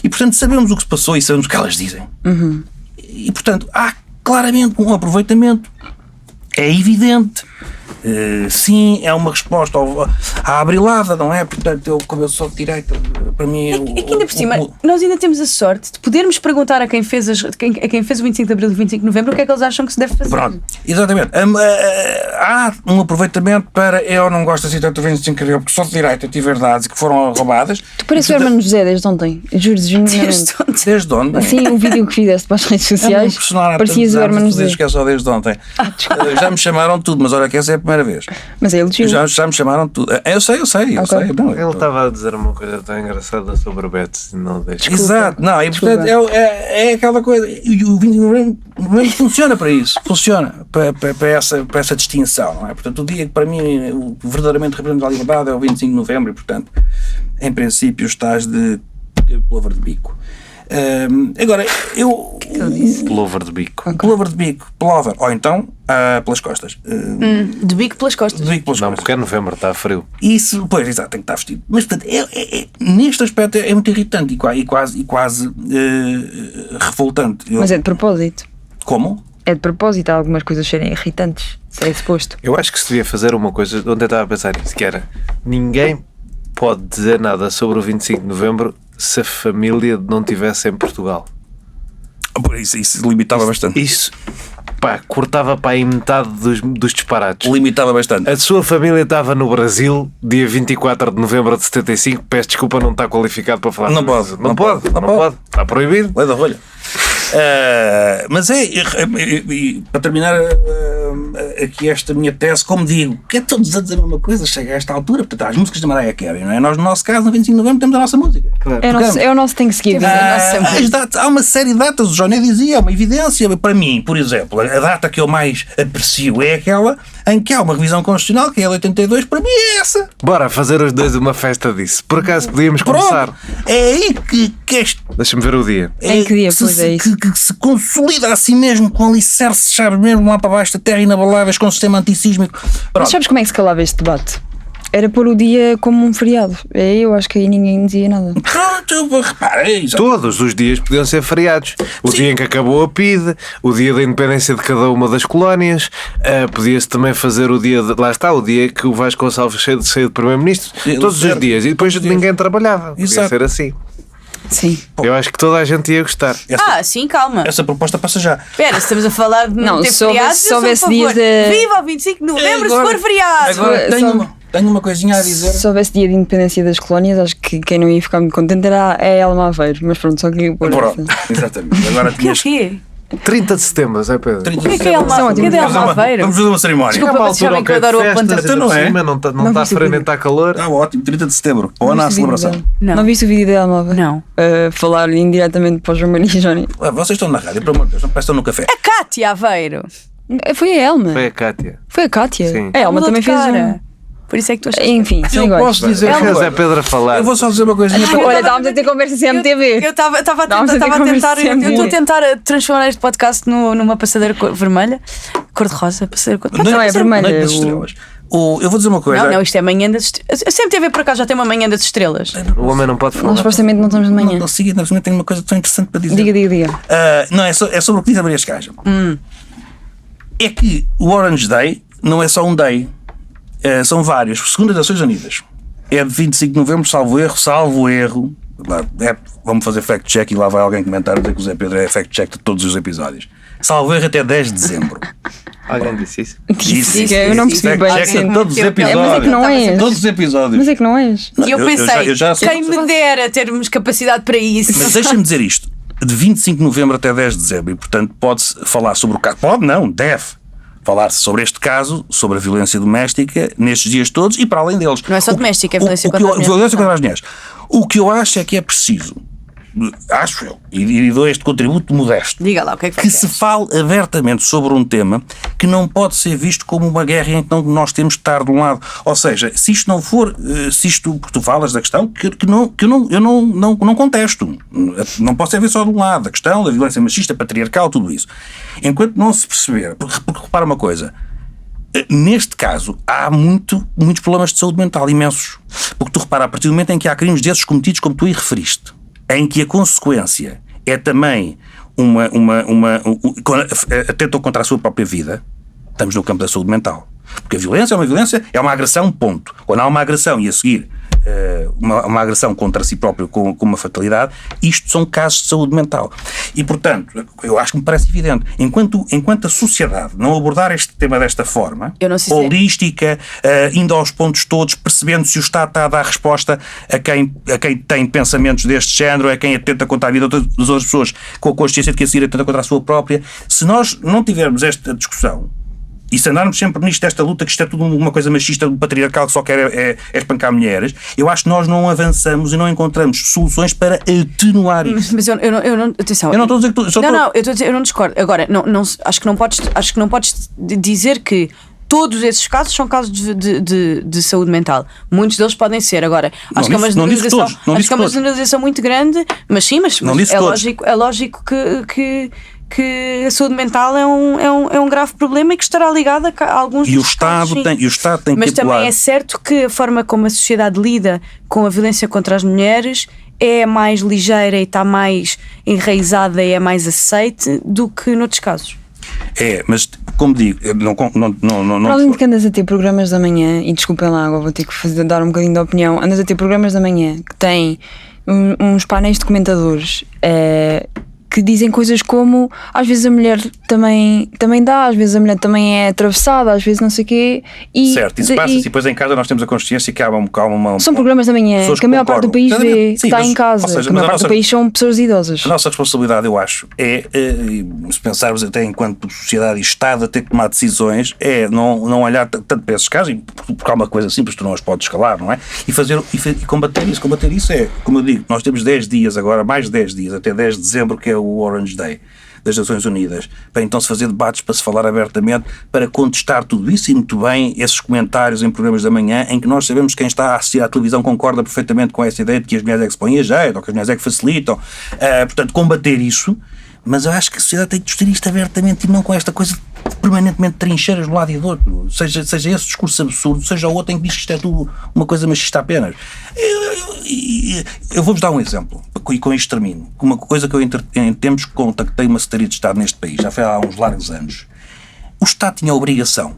E, portanto, sabemos o que se passou e sabemos o que elas dizem. E, portanto, há claramente um aproveitamento. É evidente. Sim, é uma resposta à abrilada, não é? Portanto, como eu sou de direita, para mim... É que ainda por cima, nós ainda temos a sorte de podermos perguntar a quem fez o 25 de Abril e o 25 de Novembro o que é que eles acham que se deve fazer. Pronto, exatamente. Há um aproveitamento para eu não gosto assim tanto do 25 de Abril porque sou de direita, tive verdades que foram roubadas. Tu pareces o Hermano José desde ontem, juro genuinamente. Desde onde? Assim, o vídeo que fizeste para as redes sociais, parecias o Hermano José. Que é só desde ontem. Já me chamaram tudo, mas olha que essa é a primeira vez. Mas é elogio. Já me chamaram tudo. Eu sei. Não, Ele estava a dizer uma coisa tão engraçada sobre o Betis e não deixa. Exato, não, e portanto é aquela coisa. E o 25 de novembro funciona para isso, funciona para essa distinção, não é? Portanto, o dia que para mim verdadeiramente representa a liberdade é o 25 de novembro e, portanto, em princípio, estás de plover de bico. Agora, eu disse? Plover de bico. Plover de bico, plover, ou então pelas costas. De bico pelas costas. De bico pelas Não, costas. porque é novembro, está frio. Isso, pois, exato, tem que estar vestido. Mas, portanto, neste aspecto é muito irritante e quase revoltante. Mas é de propósito. Como? É de propósito, há algumas coisas serem irritantes. É suposto. Eu acho que se devia fazer uma coisa onde eu estava a pensar nisso, que era: ninguém pode dizer nada sobre o 25 de novembro se a família não estivesse em Portugal. Isso limitava bastante. Isso, cortava para aí metade dos disparates. Limitava bastante. A sua família estava no Brasil, dia 24 de novembro de 75. Peço desculpa, não está qualificado para falar. Não sobre pode. isso. Não pode. Está proibido. Lei da rolha. Mas para terminar aqui esta minha tese, como digo, que é todos a dizer a mesma coisa, chega a esta altura, portanto, há as músicas da Mariah Carey, não é? Nós, no nosso caso, no 25 de novembro, temos a nossa música. Claro. É o nosso Thanksgiving. Há uma série de datas, o Johnny dizia, é uma evidência. Para mim, por exemplo, a data que eu mais aprecio é aquela em que há uma revisão constitucional, que é a 82, para mim é essa. Bora fazer os dois uma festa disso. Por acaso podíamos começar. É aí que este... Deixa-me ver o dia. Em que dia, pois é isso? Que se consolida assim mesmo, com alicerces, sabe mesmo, lá para baixo da terra, inabaláveis, com um sistema antissísmico. Mas sabes como é que se calava este debate? Era pôr o dia como um feriado. Eu acho que aí ninguém dizia nada. Pronto, repara. Todos os dias podiam ser feriados. O dia em que acabou a PIDE, o dia da independência de cada uma das colónias, podia-se também fazer o dia lá está, o dia que o Vasco Gonçalves saiu de Primeiro-Ministro. Todos os dias. E depois ninguém trabalhava. Podia ser assim. Sim. Eu acho que toda a gente ia gostar. Sim, calma. Essa proposta passa já. Espera, se estamos a falar de não ter feriados, se houvesse dias de... Viva o 25 de novembro se for feriado! Agora tenho uma coisinha a dizer. Se houvesse dia de independência das colónias, acho que quem não ia ficar muito contente era a Elma Aveiro. Mas pronto, só queria pôr essa. Exatamente. Agora tinhas... quê? 30 de setembro, é Pedro? O que é que é Elma Aveiro? Vamos fazer uma cerimónia. Desculpa, vocês sabem que eu adoro a planta. Então não é? Não está frente, nem está calor. Ótimo, 30 de setembro. Ou na celebração. Não viste o vídeo da Elma Aveiro? Não. Falar indiretamente para o João Maria e Johnny. Vocês estão na rádio, pelo amor de Deus, não parece que estão no café. A Cátia Aveiro. Foi a Elma. Foi a Cátia. Foi a Cátia. Sim. A Elma também fez Por isso é que tu achaste. Enfim, sim, Eu posso dizer que é Pedro a falar. Eu vou só dizer uma coisinha. Olha, estávamos a ter conversa CMTV. Eu estava a tentar transformar este podcast numa passadeira vermelha, cor-de-rosa, passadeira cor-de-rosa. Não é vermelha. Noite das Estrelas. Eu vou dizer uma coisa. Não, isto é Manhã das Estrelas. A CMTV por acaso já tem uma Manhã das Estrelas. O homem não pode falar. Nós supostamente não estamos de manhã. Não, seguinte, tenho uma coisa tão interessante para dizer. Diga. Não, é sobre o que diz a Maria Escaja. É que o Orange Day não é só um day. São vários. Segundo as Nações Unidas, é de 25 de novembro, salvo erro. Vamos fazer fact-check e lá vai alguém comentar dizer que o Zé Pedro é fact-check de todos os episódios. salvo erro, até 10 de dezembro. Alguém disse isso? Isso, eu não percebi bem. Chequem todos os Mas é episódios. Mas é que não és. Todos os episódios. Mas é que não és. E eu pensei, eu já sou- quem me dera termos capacidade para isso. Mas deixa-me dizer isto. De 25 de novembro até 10 de dezembro, e portanto pode-se falar sobre o caso. Pode não, deve falar-se sobre este caso, sobre a violência doméstica, nestes dias todos e para além deles. Não é só doméstica, é violência contra as mulheres. Violência contra as mulheres. O que eu acho é que é preciso, acho eu, e dou este contributo modesto, Diga lá, o que é que que faz? se fale abertamente sobre um tema que não pode ser visto como uma guerra em que nós temos de estar de um lado. Ou seja, se isto não for, porque tu falas da questão que eu não contesto. Não pode ser visto só de um lado, a questão da violência machista, patriarcal, tudo isso. Enquanto não se perceber, porque repara uma coisa, neste caso há muitos problemas de saúde mental, imensos. Porque tu repara, a partir do momento em que há crimes desses cometidos, como tu aí referiste, em que a consequência é também atentam contra a sua própria vida, estamos no campo da saúde mental. Porque a violência é uma violência, é uma agressão, ponto. Quando há uma agressão e a seguir uma agressão contra si próprio com uma fatalidade, isto são casos de saúde mental. E, portanto, eu acho que me parece evidente, enquanto a sociedade não abordar este tema desta forma, Eu não sei se holística, indo aos pontos todos, percebendo se o Estado está a dar resposta a quem tem pensamentos deste género, a quem atenta contra a vida das outras pessoas, com a consciência de que a seguir atenta contra a sua própria. Se nós não tivermos esta discussão, e se andarmos sempre nisto, esta luta, que isto é tudo uma coisa machista, patriarcal, que só quer é espancar mulheres, eu acho que nós não avançamos e não encontramos soluções para atenuar isso. Mas eu não. Atenção. Eu não estou a dizer que tu... Não, eu estou a dizer, eu não discordo. Agora, acho que não podes dizer que todos esses casos são casos de saúde mental. Muitos deles podem ser. Agora, acho que é uma generalização muito grande, mas sim, mas é lógico que a saúde mental é um grave problema e que estará ligada a alguns e o Estado tem mas que atuar. também é certo que a forma como a sociedade lida com a violência contra as mulheres é mais ligeira e está mais enraizada e é mais aceite do que noutros casos. É, mas como digo, não Para além de que andas a ter programas da manhã, e desculpem lá, agora vou ter que dar um bocadinho de opinião, andas a ter programas da manhã que têm uns painéis de comentadores que dizem coisas como às vezes a mulher também dá, às vezes a mulher também é atravessada, às vezes não sei o quê. Certo, isso passa-se e depois em casa nós temos a consciência que há uma são programas da manhã que a maior parte do país vê, que está em casa, que a maior parte do país são pessoas idosas. A nossa responsabilidade, eu acho, se pensarmos até enquanto sociedade e Estado a ter que tomar decisões, é não olhar tanto para esses casos, porque há uma coisa simples, tu não as podes escalar, não é? E combater isso. Combater isso é, como eu digo, nós temos 10 dias agora, mais de 10 dias, até 10 de dezembro, que é o Orange Day das Nações Unidas, para então se fazer debates, para se falar abertamente, para contestar tudo isso, e muito bem esses comentários em programas da manhã em que nós sabemos que quem está a assistir à televisão concorda perfeitamente com essa ideia de que as mulheres é que se põem a jeito, ou que as mulheres é que facilitam, portanto combater isso, mas eu acho que a sociedade tem que discutir isto abertamente e não com esta coisa de permanentemente trincheiras de um lado e do outro, seja esse discurso absurdo, seja o outro em que diz que isto é tudo uma coisa machista apenas. Eu vou-vos dar um exemplo e com isto termino. Uma coisa que eu em tempos contactei uma Secretaria de Estado neste país, já foi há uns largos anos. O Estado tinha a obrigação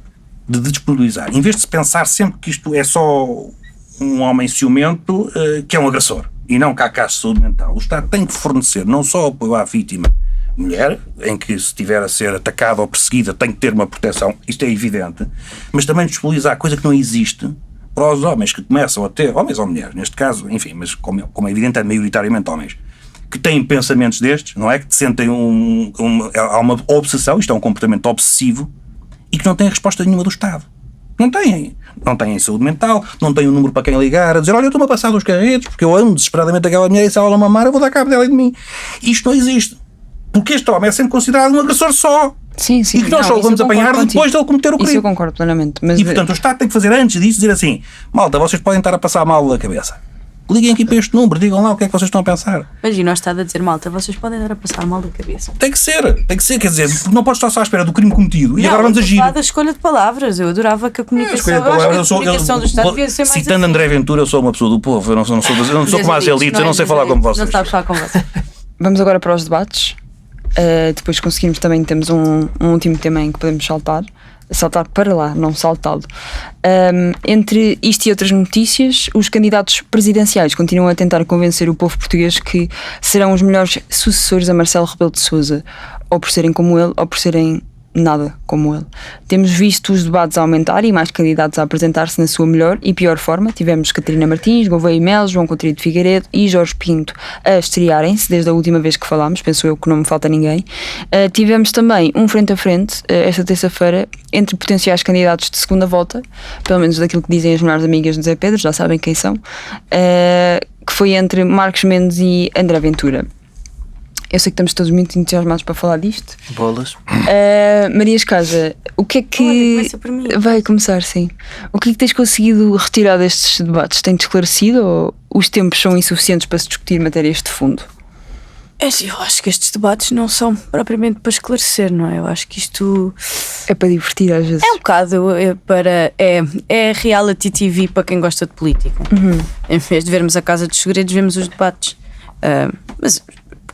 de disponibilizar, em vez de se pensar sempre que isto é só um homem ciumento que é um agressor e não que há casos de saúde mental, o Estado tem que fornecer não só apoio à vítima mulher, em que se estiver a ser atacada ou perseguida tem que ter uma proteção, isto é evidente, mas também disponibilizar coisa que não existe para os homens que começam a ter, homens ou mulheres, neste caso, enfim, mas como é evidente é maioritariamente homens, que têm pensamentos destes, não é? Que sentem há uma obsessão, isto é um comportamento obsessivo, e que não têm resposta nenhuma do Estado. Não têm saúde mental, não têm um número para quem ligar, a dizer, olha, eu estou-me a passar dos carretos, porque eu amo desesperadamente aquela mulher e se ela não mamar, eu vou dar cabo dela e de mim. Isto não existe. Porque este homem é sempre considerado um agressor só. Sim. E que nós só o vamos apanhar depois de ele cometer o crime. Isso eu concordo plenamente. Mas e portanto o Estado tem que fazer antes disso, dizer assim, malta, vocês podem estar a passar mal da cabeça. Liguem aqui para este número, digam lá o que é que vocês estão a pensar. Imagina o Estado a dizer, malta, vocês podem dar a passar mal da cabeça. Tem que ser, quer dizer, não podes estar só à espera do crime cometido e agora vamos agir. Da escolha de palavras, eu adorava que a comunicação, do Estado devia ser mais citando assim. André Ventura, eu sou uma pessoa do povo, eu não sou como as elites, eu não sei falar como vocês. Não sabes falar como vocês. Vamos agora para os debates. Depois conseguimos também, temos um último tema em que podemos saltar para lá, não saltá-lo. Entre isto e outras notícias, os candidatos presidenciais continuam a tentar convencer o povo português que serão os melhores sucessores a Marcelo Rebelo de Sousa. ou por serem como ele, ou por serem nada como ele. Temos visto os debates a aumentar e mais candidatos a apresentar-se na sua melhor e pior forma. Tivemos Catarina Martins, Gouveia Melo, João Coutinho de Figueiredo e Jorge Pinto a estrearem-se desde a última vez que falámos, penso eu que não me falta ninguém. Tivemos também um frente a frente, esta terça-feira, entre potenciais candidatos de segunda volta, pelo menos daquilo que dizem as melhores amigas de Zé Pedro, já sabem quem são, que foi entre Marcos Mendes e André Ventura. Eu sei que estamos todos muito entusiasmados para falar disto. Bolas. Maria Escaja, o que é que... Olha, começa por mim. Vai começar, sim. O que é que tens conseguido retirar destes debates? Tem-te esclarecido ou os tempos são insuficientes para se discutir matérias de fundo? Eu acho que estes debates não são propriamente para esclarecer, não é? Eu acho que isto É para divertir às vezes. é um bocado é reality TV para quem gosta de política. Em vez de vermos a Casa dos Segredos, vemos os debates. Mas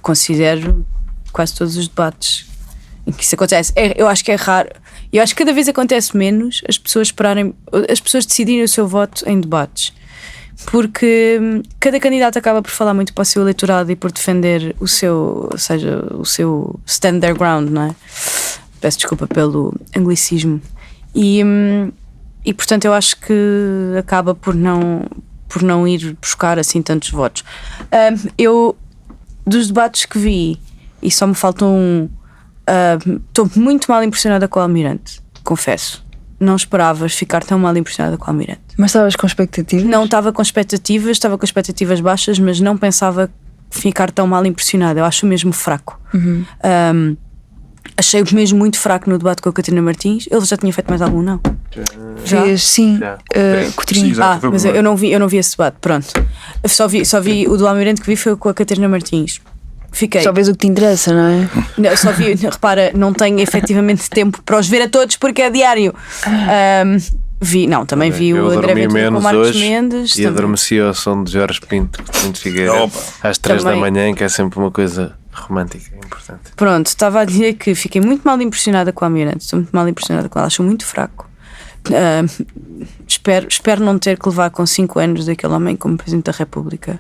considero quase todos os debates em que isso acontece. Eu acho que é raro. Eu acho que cada vez acontece menos as pessoas decidirem o seu voto em debates. Porque cada candidato acaba por falar muito para o seu eleitorado e por defender o seu, ou seja, o seu stand their ground, não é? Peço desculpa pelo anglicismo. E portanto eu acho que acaba por não ir buscar assim tantos votos. Eu, dos debates que vi, e só me faltou um, estou muito mal impressionada com o Almirante, confesso. Não esperavas ficar tão mal impressionada com o Almirante. Mas estavas com expectativas? Não estava com expectativas baixas, mas não pensava ficar tão mal impressionada. Eu acho mesmo fraco. Achei-o mesmo muito fraco no debate com a Catarina Martins. Ele já tinha feito mais algum, não? Já? Fez, sim. Já. Coutinho. Exato, foi o Mas eu não vi esse debate, pronto. Só vi o do Almirante que vi foi com a Catarina Martins. Fiquei. Só vês o que te interessa, não é? Não, só vi, repara, não tenho efetivamente tempo para os ver a todos porque é diário. Também vi o André Ventura com o Marcos Mendes. E adormeci ao som de Jorge Pinto de Figueiredo Opa. às 3 da Também. manhã, que é sempre uma coisa romântica e importante. Pronto, estava a dizer que fiquei muito mal impressionada com o Almirante. Estou muito mal impressionada com ela, acho muito fraco. Espero não ter que levar com 5 anos daquele homem como Presidente da República.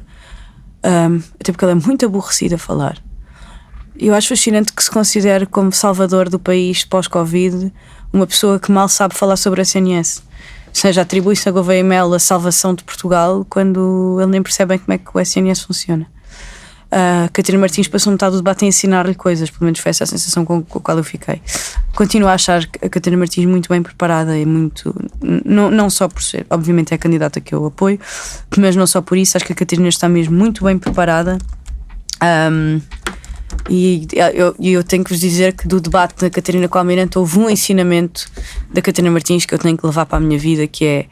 Até porque ele é muito aborrecido a falar. Eu acho fascinante que se considere como salvador do país pós-Covid uma pessoa que mal sabe falar sobre a SNS. Ou seja, atribui-se a Gouveia Melo a salvação de Portugal quando ele nem percebe bem como é que o SNS funciona. Catarina Martins passou metade do debate a ensinar-lhe coisas, pelo menos foi essa a sensação com a qual eu fiquei. Continuo a achar a Catarina Martins muito bem preparada e muito. Não só por ser, obviamente é a candidata que eu apoio, mas não só por isso, acho que a Catarina está mesmo muito bem preparada. E eu tenho que vos dizer que do debate da Catarina com a Almirante houve um ensinamento da Catarina Martins que eu tenho que levar para a minha vida, que é: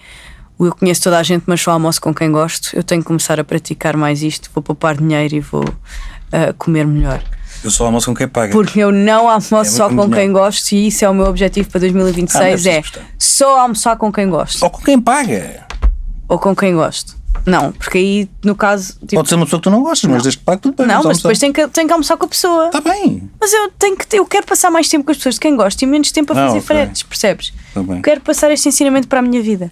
eu conheço toda a gente, mas só almoço com quem gosto. Eu tenho que começar a praticar mais isto. Vou poupar dinheiro e vou comer melhor. Eu só almoço com quem paga. Porque eu não almoço só com muito quem melhor. gosto, e isso é o meu objetivo para 2026, é só almoçar com quem gosto. Ou com quem paga. Ou com quem gosto. Não, porque aí, no caso, tipo, Pode ser uma pessoa que tu não gostas, mas desde que pague tudo bem. não, vamos mas depois almoçar. tenho que almoçar com a pessoa. Está bem. Mas eu quero passar mais tempo com as pessoas de quem gosto e menos tempo a fazer ok. fretes, percebes? Tá bem. Quero passar este ensinamento para a minha vida.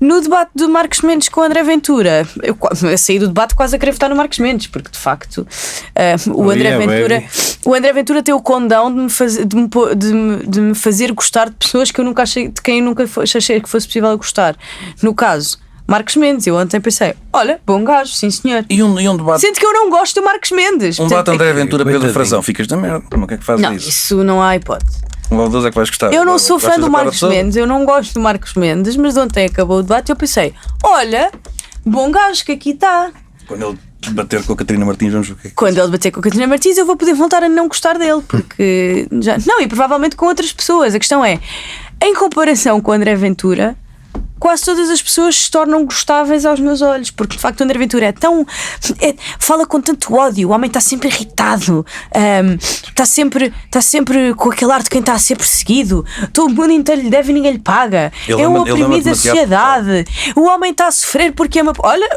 No debate do Marcos Mendes com o André Ventura, eu saí do debate quase a querer votar no Marcos Mendes, porque de facto o André Ventura tem o condão de me fazer gostar de pessoas que eu nunca achei, de quem eu nunca achei que fosse possível gostar. No caso, Marcos Mendes, eu ontem pensei: olha, bom gajo, sim senhor. E um debate. Sendo que eu não gosto do Marcos Mendes. Um debate André Ventura, Pedro Coitadinho. Frazão, ficas na merda. Como é que fazes Não, isso? isso não há hipótese. Um Valdez é que vais gostar. Eu não sou fã Gostas do da Marcos cara toda? Mendes, eu não gosto do Marcos Mendes, mas ontem acabou o debate e eu pensei: olha, bom gajo que aqui está. Quando ele bater com a Catarina Martins, vamos ver o que é que Quando ele bater com a Catarina Martins, eu vou poder voltar a não gostar dele, porque já. Não, e provavelmente com outras pessoas. A questão é, em comparação com o André Ventura, quase todas as pessoas se tornam gostáveis aos meus olhos, porque de facto o André Ventura é tão. Fala com tanto ódio, o homem está sempre irritado, está sempre com aquele ar de quem está a ser perseguido, todo mundo inteiro lhe deve e ninguém lhe paga, Ele é um ama- ele ama oprimido da demasiado sociedade, o homem está a sofrer porque ama. Olha,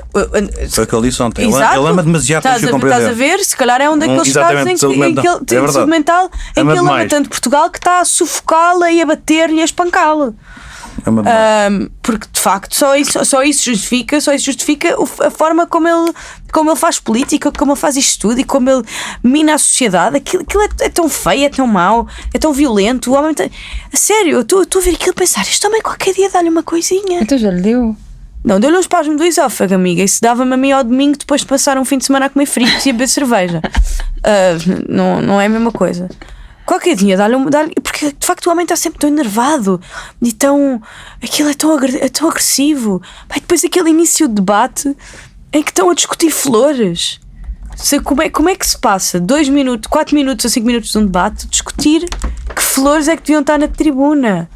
Foi o que ele disse ontem. exato. Ele ama demasiado para Estás se a compreender. ver, se calhar é um daqueles exatamente, casos saúde em que mental. ele tem É verdade. saúde mental, em Ama que ele ama demais. tanto Portugal que está a sufocá-la e a bater-lhe e a espancá-la. É uma demora. Porque de facto só isso justifica a forma como ele faz política, como ele faz isto tudo e como ele mina a sociedade. Aquilo é tão feio, é tão mau, é tão violento. O homem a sério, eu estou a ver aquilo e pensar, este homem qualquer dia dá-lhe uma coisinha. Então já lhe deu. Não, deu-lhe um espasmo do esófago, amiga. Isso dava-me a mim ao domingo depois de passar um fim de semana a comer fritos e a beber cerveja. Não é a mesma coisa. Qualquer dia dá-lhe. Porque de facto o homem está sempre tão enervado e tão. Aquilo é tão agressivo. Vai depois aquele início de debate em que estão a discutir flores. Como é que se passa 2 minutos, 4 minutos ou 5 minutos de um debate discutir que flores é que deviam estar na tribuna?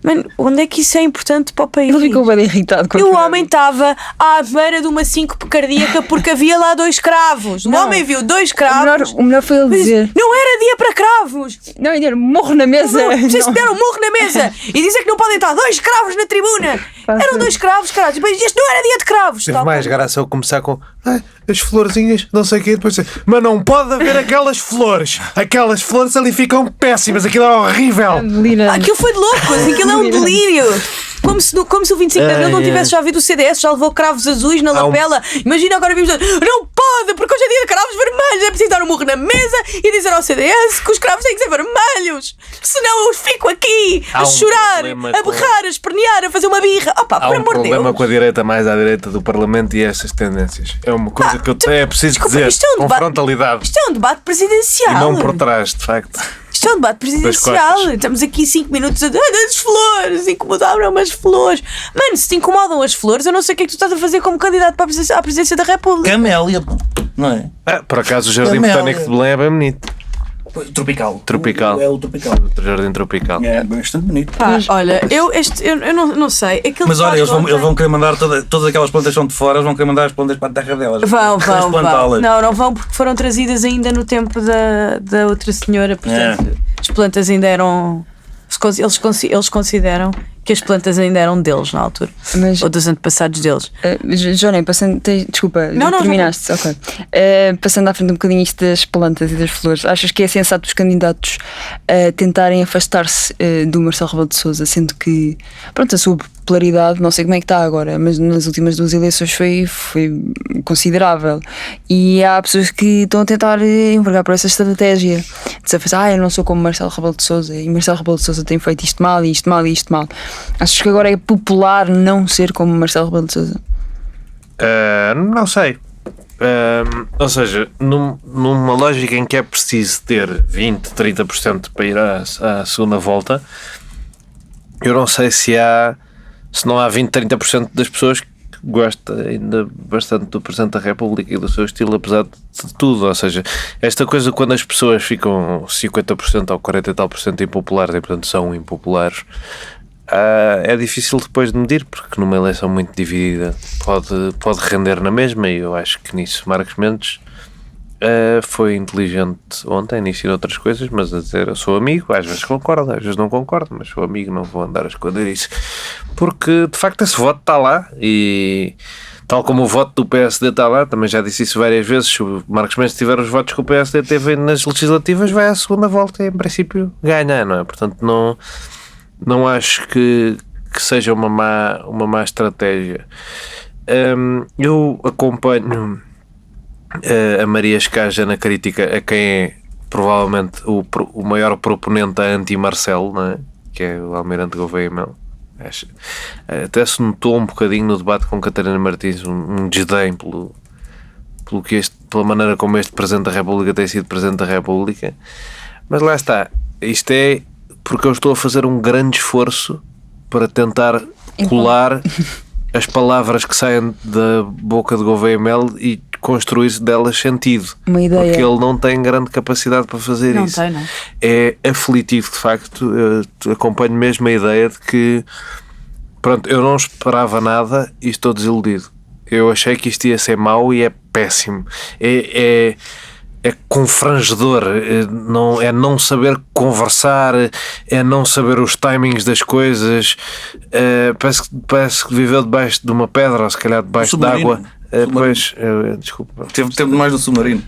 Mano, onde é que isso é importante para o país? Ele ficou bem irritado com E o homem estava à beira de uma síncope cardíaca porque havia lá 2 cravos. O homem viu 2 cravos. O melhor foi ele dizer. Não era dia para cravos. Não, ele era morro na mesa. Vocês deram um murro na mesa e dizer que não podem estar 2 cravos na tribuna. Eram 2 cravos, caralho. Depois este não era dia de cravos. Teve mais graça eu começar com as florzinhas, não sei o quê, depois mas não pode haver aquelas flores. Aquelas flores ali ficam péssimas, aquilo é horrível. Aquilo foi de loucos, aquilo é um delírio. Como se o 25 de Abril não tivesse já havido o CDS, já levou cravos azuis na lapela. Imagina agora vimos não pode, porque hoje é dia de cravos vermelhos. É preciso dar um murro na mesa e dizer ao CDS que os cravos têm que ser vermelhos. Senão eu fico aqui a chorar, a berrar, a espernear, a fazer uma birra. Opa, há por um amor de Deus. problema com a direita mais à direita do Parlamento e essas tendências. É uma coisa que é preciso dizer com frontalidade. Isto é um debate presidencial. E não por trás, de facto. Isto é um debate presidencial. Estamos aqui 5 minutos a as flores, incomodaram-me as flores. Mano, se te incomodam as flores, eu não sei o que é que tu estás a fazer como candidato para a presidência da República. Camélia, não é? Por acaso o Jardim Botânico de Belém é bem bonito. Tropical. É o tropical. O Jardim Tropical. É bastante bonito. Olha, eu não sei. Mas olha, eles vão querer mandar todas aquelas plantas que são de fora, eles vão querer mandar as plantas para a terra delas. Vão. Não vão porque foram trazidas ainda no tempo da outra senhora. Portanto, as plantas ainda eram. Eles consideram que as plantas ainda eram deles na altura. Ou dos antepassados deles. Johnny, desculpa, terminaste. Ok. Passando à frente um bocadinho isto das plantas e das flores, achas que é sensato os candidatos tentarem afastar-se do Marcelo Rebelo de Sousa, sendo que, pronto, a sua popularidade, não sei como é que está agora, mas nas últimas 2 eleições foi considerável, e há pessoas que estão a tentar envergar por essa estratégia de pensar, eu não sou como Marcelo Rebelo de Sousa, e Marcelo Rebelo de Sousa tem feito isto mal, e isto mal, e isto mal. Achas que agora é popular não ser como Marcelo Rebelo de Sousa? Não sei. Ou seja, numa lógica em que é preciso ter 20, 30% para ir à segunda volta, eu não sei se não há 20, 30% das pessoas que gostam ainda bastante do Presidente da República e do seu estilo, apesar de tudo. Ou seja, esta coisa quando as pessoas ficam 50% ou 40 e tal por cento impopulares e portanto são impopulares, é difícil depois de medir, porque numa eleição muito dividida pode render na mesma, e eu acho que nisso Marcos Mendes foi inteligente ontem, nisso e outras coisas, mas a dizer, eu sou amigo, às vezes concordo, às vezes não concordo, mas sou amigo, não vou andar a esconder isso, porque de facto esse voto está lá, e tal como o voto do PSD está lá, também já disse isso várias vezes, se o Marcos Mendes tiver os votos que o PSD teve nas legislativas, vai à segunda volta e em princípio ganha, não é? Portanto não acho que seja uma má estratégia. Eu acompanho a Maria Escaja na crítica a quem é provavelmente o maior proponente anti-Marcelo, não é? Que é o Almirante Gouveia Melo. Até se notou um bocadinho no debate com Catarina Martins um desdém pela maneira como este Presidente da República tem sido Presidente da República, mas lá está, isto é porque eu estou a fazer um grande esforço para tentar colar as palavras que saem da boca de Gouveia Melo e construir delas sentido. Uma ideia. Porque ele não tem grande capacidade para fazer isso. Não. É aflitivo, de facto. Eu acompanho mesmo a ideia de que, pronto, eu não esperava nada e estou desiludido. Eu achei que isto ia ser mau e é péssimo. É confrangedor, é não saber conversar, é não saber os timings das coisas, parece que viveu debaixo de uma pedra, ou se calhar debaixo d'água. Desculpa. Teve mais no submarino.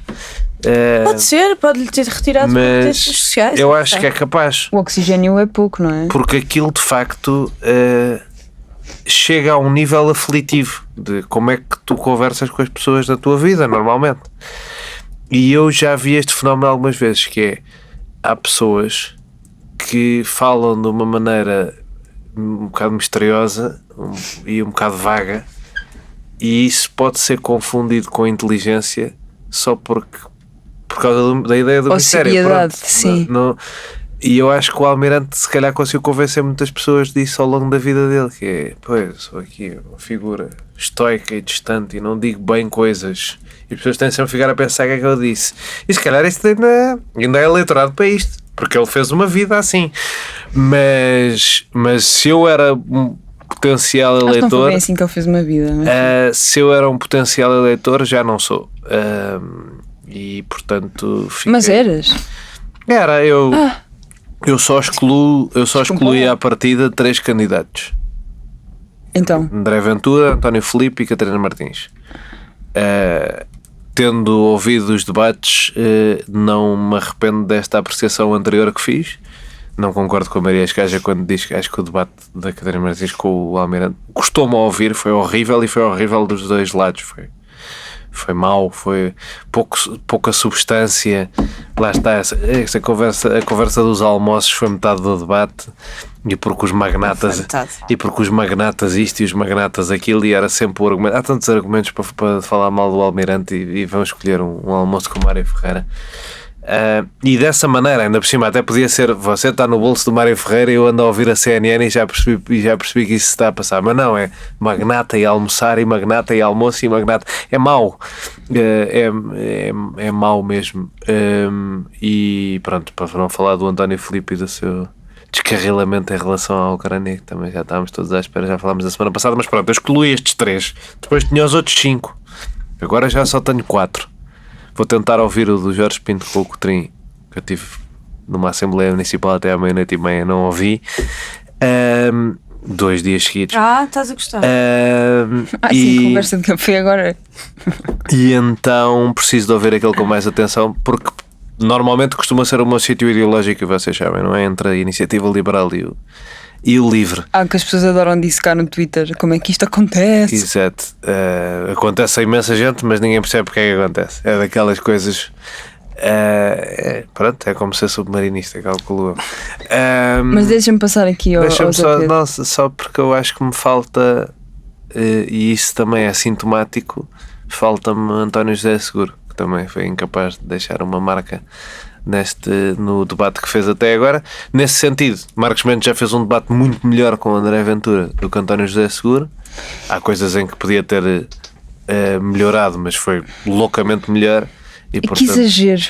Pode ser, pode-lhe ter retirado competências mas sociais. eu acho que é capaz. O oxigênio é pouco, não é? Porque aquilo de facto chega a um nível aflitivo de como é que tu conversas com as pessoas da tua vida normalmente. E eu já vi este fenómeno algumas vezes, que é, há pessoas que falam de uma maneira um bocado misteriosa e um bocado vaga, e isso pode ser confundido com inteligência só por causa da ideia do Ou mistério. seriedade, Pronto. sim. E eu acho que o Almirante se calhar conseguiu convencer muitas pessoas disso ao longo da vida dele, que é, pois, sou aqui uma figura estoica e distante e não digo bem coisas, e as pessoas têm sempre a ficar a pensar o que é que eu disse, e se calhar isto ainda é eleitorado para isto, porque ele fez uma vida assim. Mas se eu era um potencial Acho que não foi eleitor, bem assim que ele fez uma vida. Mas... se eu era um potencial eleitor, já não sou. E portanto fiquei... Mas eras? Era, eu só excluí à partida 3 candidatos: Então, André Ventura, António Filipe e Catarina Martins. Tendo ouvido os debates, não me arrependo desta apreciação anterior que fiz. Não concordo com a Maria Escaja quando diz que acho que o debate da Catarina Martins com o Almirante custou-me a ouvir, foi horrível, e foi horrível dos dois lados. Foi mau, foi pouca substância. Lá está, essa conversa, a conversa dos almoços foi metade do debate, e porque os magnatas isto e os magnatas aquilo, e era sempre o argumento. Há tantos argumentos para falar mal do Almirante, e vamos escolher um almoço com o Mário Ferreira. E dessa maneira, ainda por cima, até podia ser: você está no bolso do Mário Ferreira e eu ando a ouvir a CNN e já percebi que isso se está a passar. Mas não, é magnata e almoçar, e magnata e almoço, e magnata. É mau, é mau mesmo. E pronto, para não falar do António Filipe e do seu descarrilamento em relação à Ucrânia, que também já estávamos todos à espera, já falámos da semana passada. Mas pronto, eu excluí estes 3, depois tinha os outros 5, agora já só tenho 4. Vou tentar ouvir o do Jorge Pinto com o Coutrinho, que eu tive numa Assembleia Municipal até à 00:30, não ouvi. 2 dias seguidos. Estás a gostar. sim, conversa de café agora. E então preciso de ouvir aquele com mais atenção, porque normalmente costuma ser o meu sítio ideológico, e vocês sabem, não é? Entre a Iniciativa Liberal e o Livre. Que as pessoas adoram dissecar no Twitter como é que isto acontece. Exato. Acontece a imensa gente, mas ninguém percebe porque é que acontece. É daquelas coisas. Pronto, é como ser submarinista, calculo. Mas deixa-me passar aqui ao Deixa-me Pedro. só porque eu acho que me falta, e isso também é sintomático, falta-me António José Seguro, que também foi incapaz de deixar uma marca no debate que fez até agora. Nesse sentido, Marcos Mendes já fez um debate muito melhor com André Ventura do que António José Seguro. Há coisas em que podia ter melhorado, mas foi loucamente melhor. E que exagero.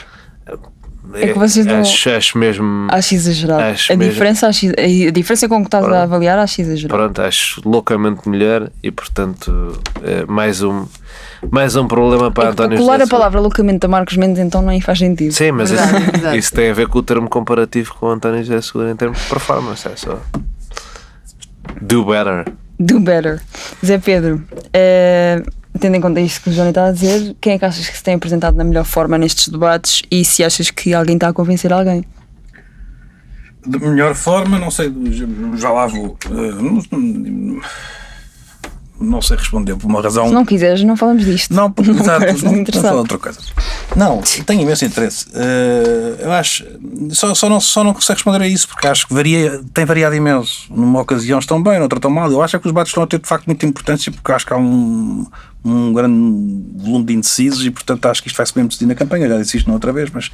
É que vocês não... Acho mesmo... Acho exagerado. A diferença com que estás a avaliar, acho exagerado. Pronto, acho loucamente melhor, e portanto mais um problema para António José. Colar a palavra loucamente a Marcos Mendes então não faz sentido. Sim, mas Verdade. isso tem a ver com o termo comparativo com o António José Seguro em termos de performance. É só do better. Zé Pedro, tendo em conta isto que o Johnny está a dizer, quem é que achas que se tem apresentado na melhor forma nestes debates, e se achas que alguém está a convencer alguém? De melhor forma, não sei, já lá vou. Não sei responder por uma razão. Se não quiseres, não falamos disto. Não, porque não exato, parece não interessante. falar outra coisa. Não, tenho imenso interesse. Eu acho, só não consigo responder a isso, porque acho que tem variado imenso. Numa ocasião estão bem, noutra estão mal. Eu acho que os debates estão a ter de facto muita importância, porque acho que há um grande volume de indecisos, e portanto acho que isto vai-se bem decidir na campanha. Já disse isto outra vez, mas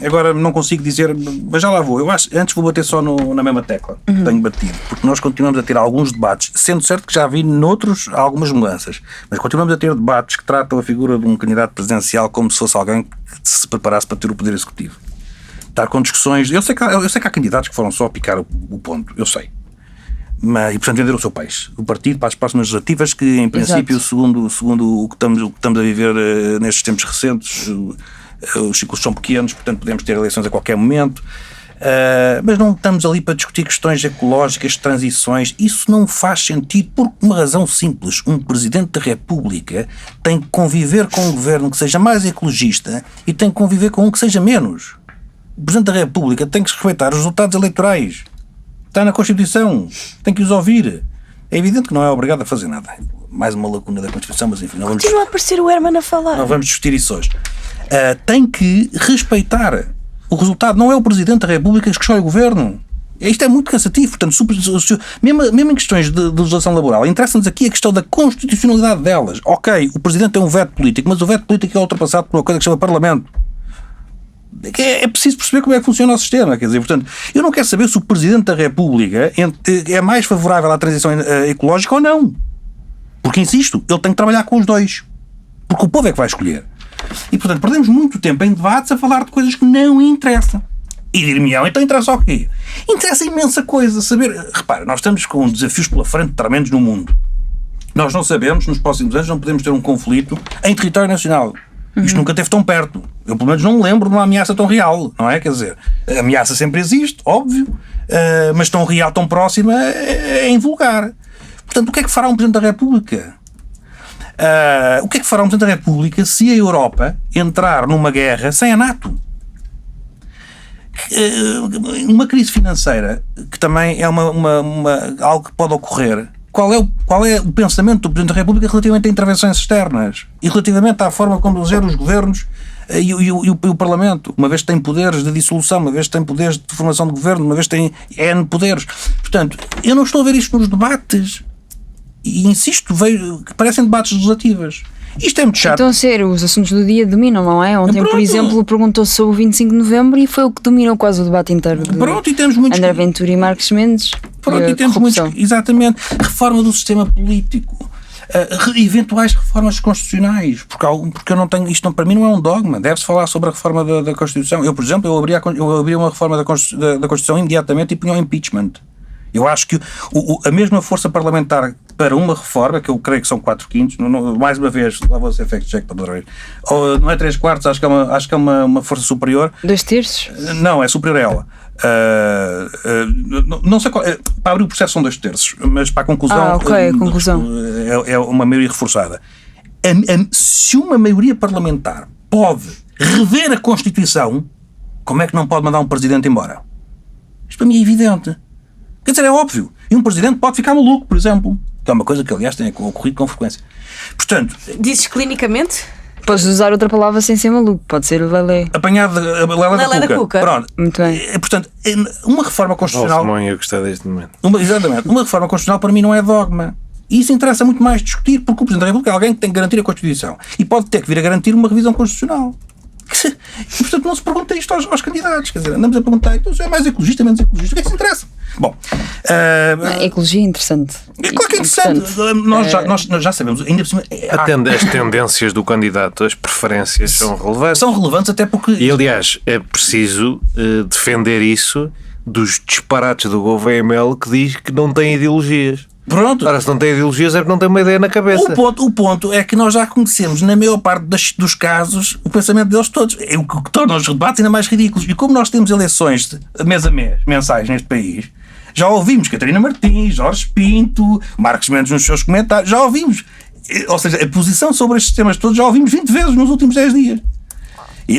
agora não consigo dizer, mas já lá vou. Eu acho, antes vou bater só na mesma tecla que tenho batido, porque nós continuamos a ter alguns debates, sendo certo que já vi noutros algumas mudanças, mas continuamos a ter debates que tratam a figura de um candidato presidencial como se fosse alguém que se preparasse para ter o poder executivo. Estar com discussões. Eu sei que há candidatos que foram só picar o ponto, eu sei. E portanto vender o seu peixe, o partido para as próximas legislativas, que em princípio, segundo o que estamos a viver nestes tempos recentes, os ciclos são pequenos, portanto podemos ter eleições a qualquer momento. Mas não estamos ali para discutir questões ecológicas, transições. Isso não faz sentido por uma razão simples. Um Presidente da República tem que conviver com um governo que seja mais ecologista e tem que conviver com um que seja menos. O Presidente da República tem que respeitar os resultados eleitorais. Está na Constituição. Tem que os ouvir. É evidente que não é obrigado a fazer nada. Mais uma lacuna da Constituição, mas enfim, não vamos... Continua a aparecer o Herman a falar. Não vamos discutir isso hoje. Tem que respeitar o resultado. Não é o Presidente da República que escolhe o governo. Isto é muito cansativo. Portanto, mesmo em questões de legislação laboral, interessa-nos aqui a questão da constitucionalidade delas. Ok, o Presidente tem um veto político, mas o veto político é ultrapassado por uma coisa que se chama Parlamento. É preciso perceber como é que funciona o sistema. Quer dizer, portanto, eu não quero saber se o Presidente da República é mais favorável à transição ecológica ou não. Porque, insisto, ele tem que trabalhar com os dois. Porque o povo é que vai escolher. E, portanto, perdemos muito tempo em debates a falar de coisas que não interessam. E dir-me-ão, então interessa o quê? Interessa imensa coisa. Saber... Repara, nós estamos com desafios pela frente tremendos no mundo. Nós não sabemos, nos próximos anos, não podemos ter um conflito em território nacional. Isto nunca esteve tão perto. Eu, pelo menos, não me lembro de uma ameaça tão real, não é? Quer dizer, a ameaça sempre existe, óbvio, mas tão real, tão próxima, é invulgar. Portanto, o que é que fará um Presidente da República? O que é que fará um Presidente da República se a Europa entrar numa guerra sem a NATO? Uma crise financeira, que também é algo que pode ocorrer. Qual é o pensamento do Presidente da República relativamente a intervenções externas e relativamente à forma como gera os governos e o Parlamento, uma vez que tem poderes de dissolução, uma vez que tem poderes de formação de governo, uma vez que tem N poderes. Portanto, eu não estou a ver isto nos debates e insisto, parecem debates legislativos. Isto é muito chato. Então, os assuntos do dia dominam, não é? Ontem, por exemplo, perguntou-se sobre o 25 de novembro e foi o que dominou quase o debate inteiro. Pronto, e temos muitos... André Ventura e Marcos Mendes. Pronto, e temos muitos... Exatamente. Reforma do sistema político. Eventuais reformas constitucionais. Porque eu não tenho... Isto para mim não é um dogma. Deve-se falar sobre a reforma da Constituição. Eu, por exemplo, eu abria uma reforma da Constituição imediatamente e punha o impeachment. Eu acho que a mesma força parlamentar para uma reforma, que eu creio que são 4/5, mais uma vez, lá vou ser fact-check para outra vez, ou não é 3/4, acho que é uma força superior. 2/3? Não, é superior a ela. Não sei qual, para abrir o processo são 2/3, mas para a conclusão, ok, conclusão. É uma maioria reforçada. Se uma maioria parlamentar pode rever a Constituição, como é que não pode mandar um presidente embora? Isto para mim é evidente. Quer dizer, é óbvio. E um presidente pode ficar maluco, por exemplo. Que é uma coisa que, aliás, tem ocorrido com frequência. Portanto... Dizes clinicamente? Podes usar outra palavra sem ser maluco. Pode ser lelé. Apanhado a lelé da cuca. Pronto. Muito bem. Portanto, uma reforma constitucional... Nossa, mãe, eu gostei deste momento. Exatamente. Uma reforma constitucional, para mim, não é dogma. E isso interessa muito mais discutir, porque o Presidente da República é alguém que tem que garantir a Constituição. E pode ter que vir a garantir uma revisão constitucional. E, portanto, não se pergunta isto aos candidatos. Quer dizer, andamos a perguntar, então, se é mais ecologista, menos ecologista, o que é que se interessa? Bom, a ecologia é interessante. É claro que é interessante. Nós já sabemos, ainda por cima. As tendências do candidato, as preferências são relevantes. São relevantes até porque. E, aliás, é preciso defender isso dos disparates do GovernaML que diz que não tem ideologias. Pronto. Ora, se não tem ideologias é porque não tem uma ideia na cabeça. O ponto é que nós já conhecemos, na maior parte dos casos, o pensamento deles todos. É o que torna os debates ainda mais ridículos. E como nós temos eleições mês a mês, mensais neste país, já ouvimos Catarina Martins, Jorge Pinto, Marcos Mendes nos seus comentários, já ouvimos. Ou seja, a posição sobre estes temas todos já ouvimos 20 vezes nos últimos 10 dias.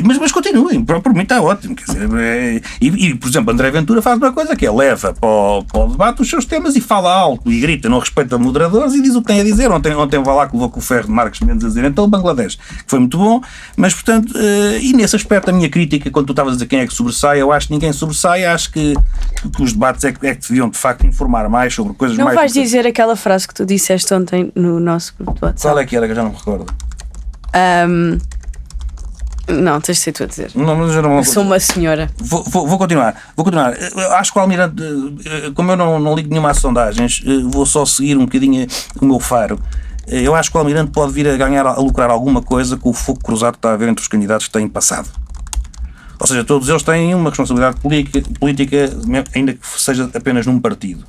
Mas continuem, por mim está ótimo. Quer dizer, por exemplo, André Ventura faz uma coisa que é leva para o debate os seus temas e fala alto e grita, não respeita moderadores e diz o que tem a dizer. Ontem vai lá que levou com o ferro de Marcos Mendes a dizer então o Bangladesh, que foi muito bom, mas portanto, e nesse aspecto a minha crítica, quando tu estavas a dizer quem é que sobressai, eu acho que ninguém sobressai, acho que os debates é que deviam de facto informar mais sobre coisas não mais... Não vais dizer aquela frase que tu disseste ontem no nosso grupo de WhatsApp? Qual é que era que eu já não me recordo? Não, tens de ser tu a dizer. Eu sou uma senhora. Vou continuar. Acho que o Almirante, como eu não ligo nenhuma às sondagens, vou só seguir um bocadinho o meu faro. Eu acho que o Almirante pode vir a lucrar alguma coisa com o fogo cruzado que está a haver entre os candidatos que têm passado. Ou seja, todos eles têm uma responsabilidade política, ainda que seja apenas num partido.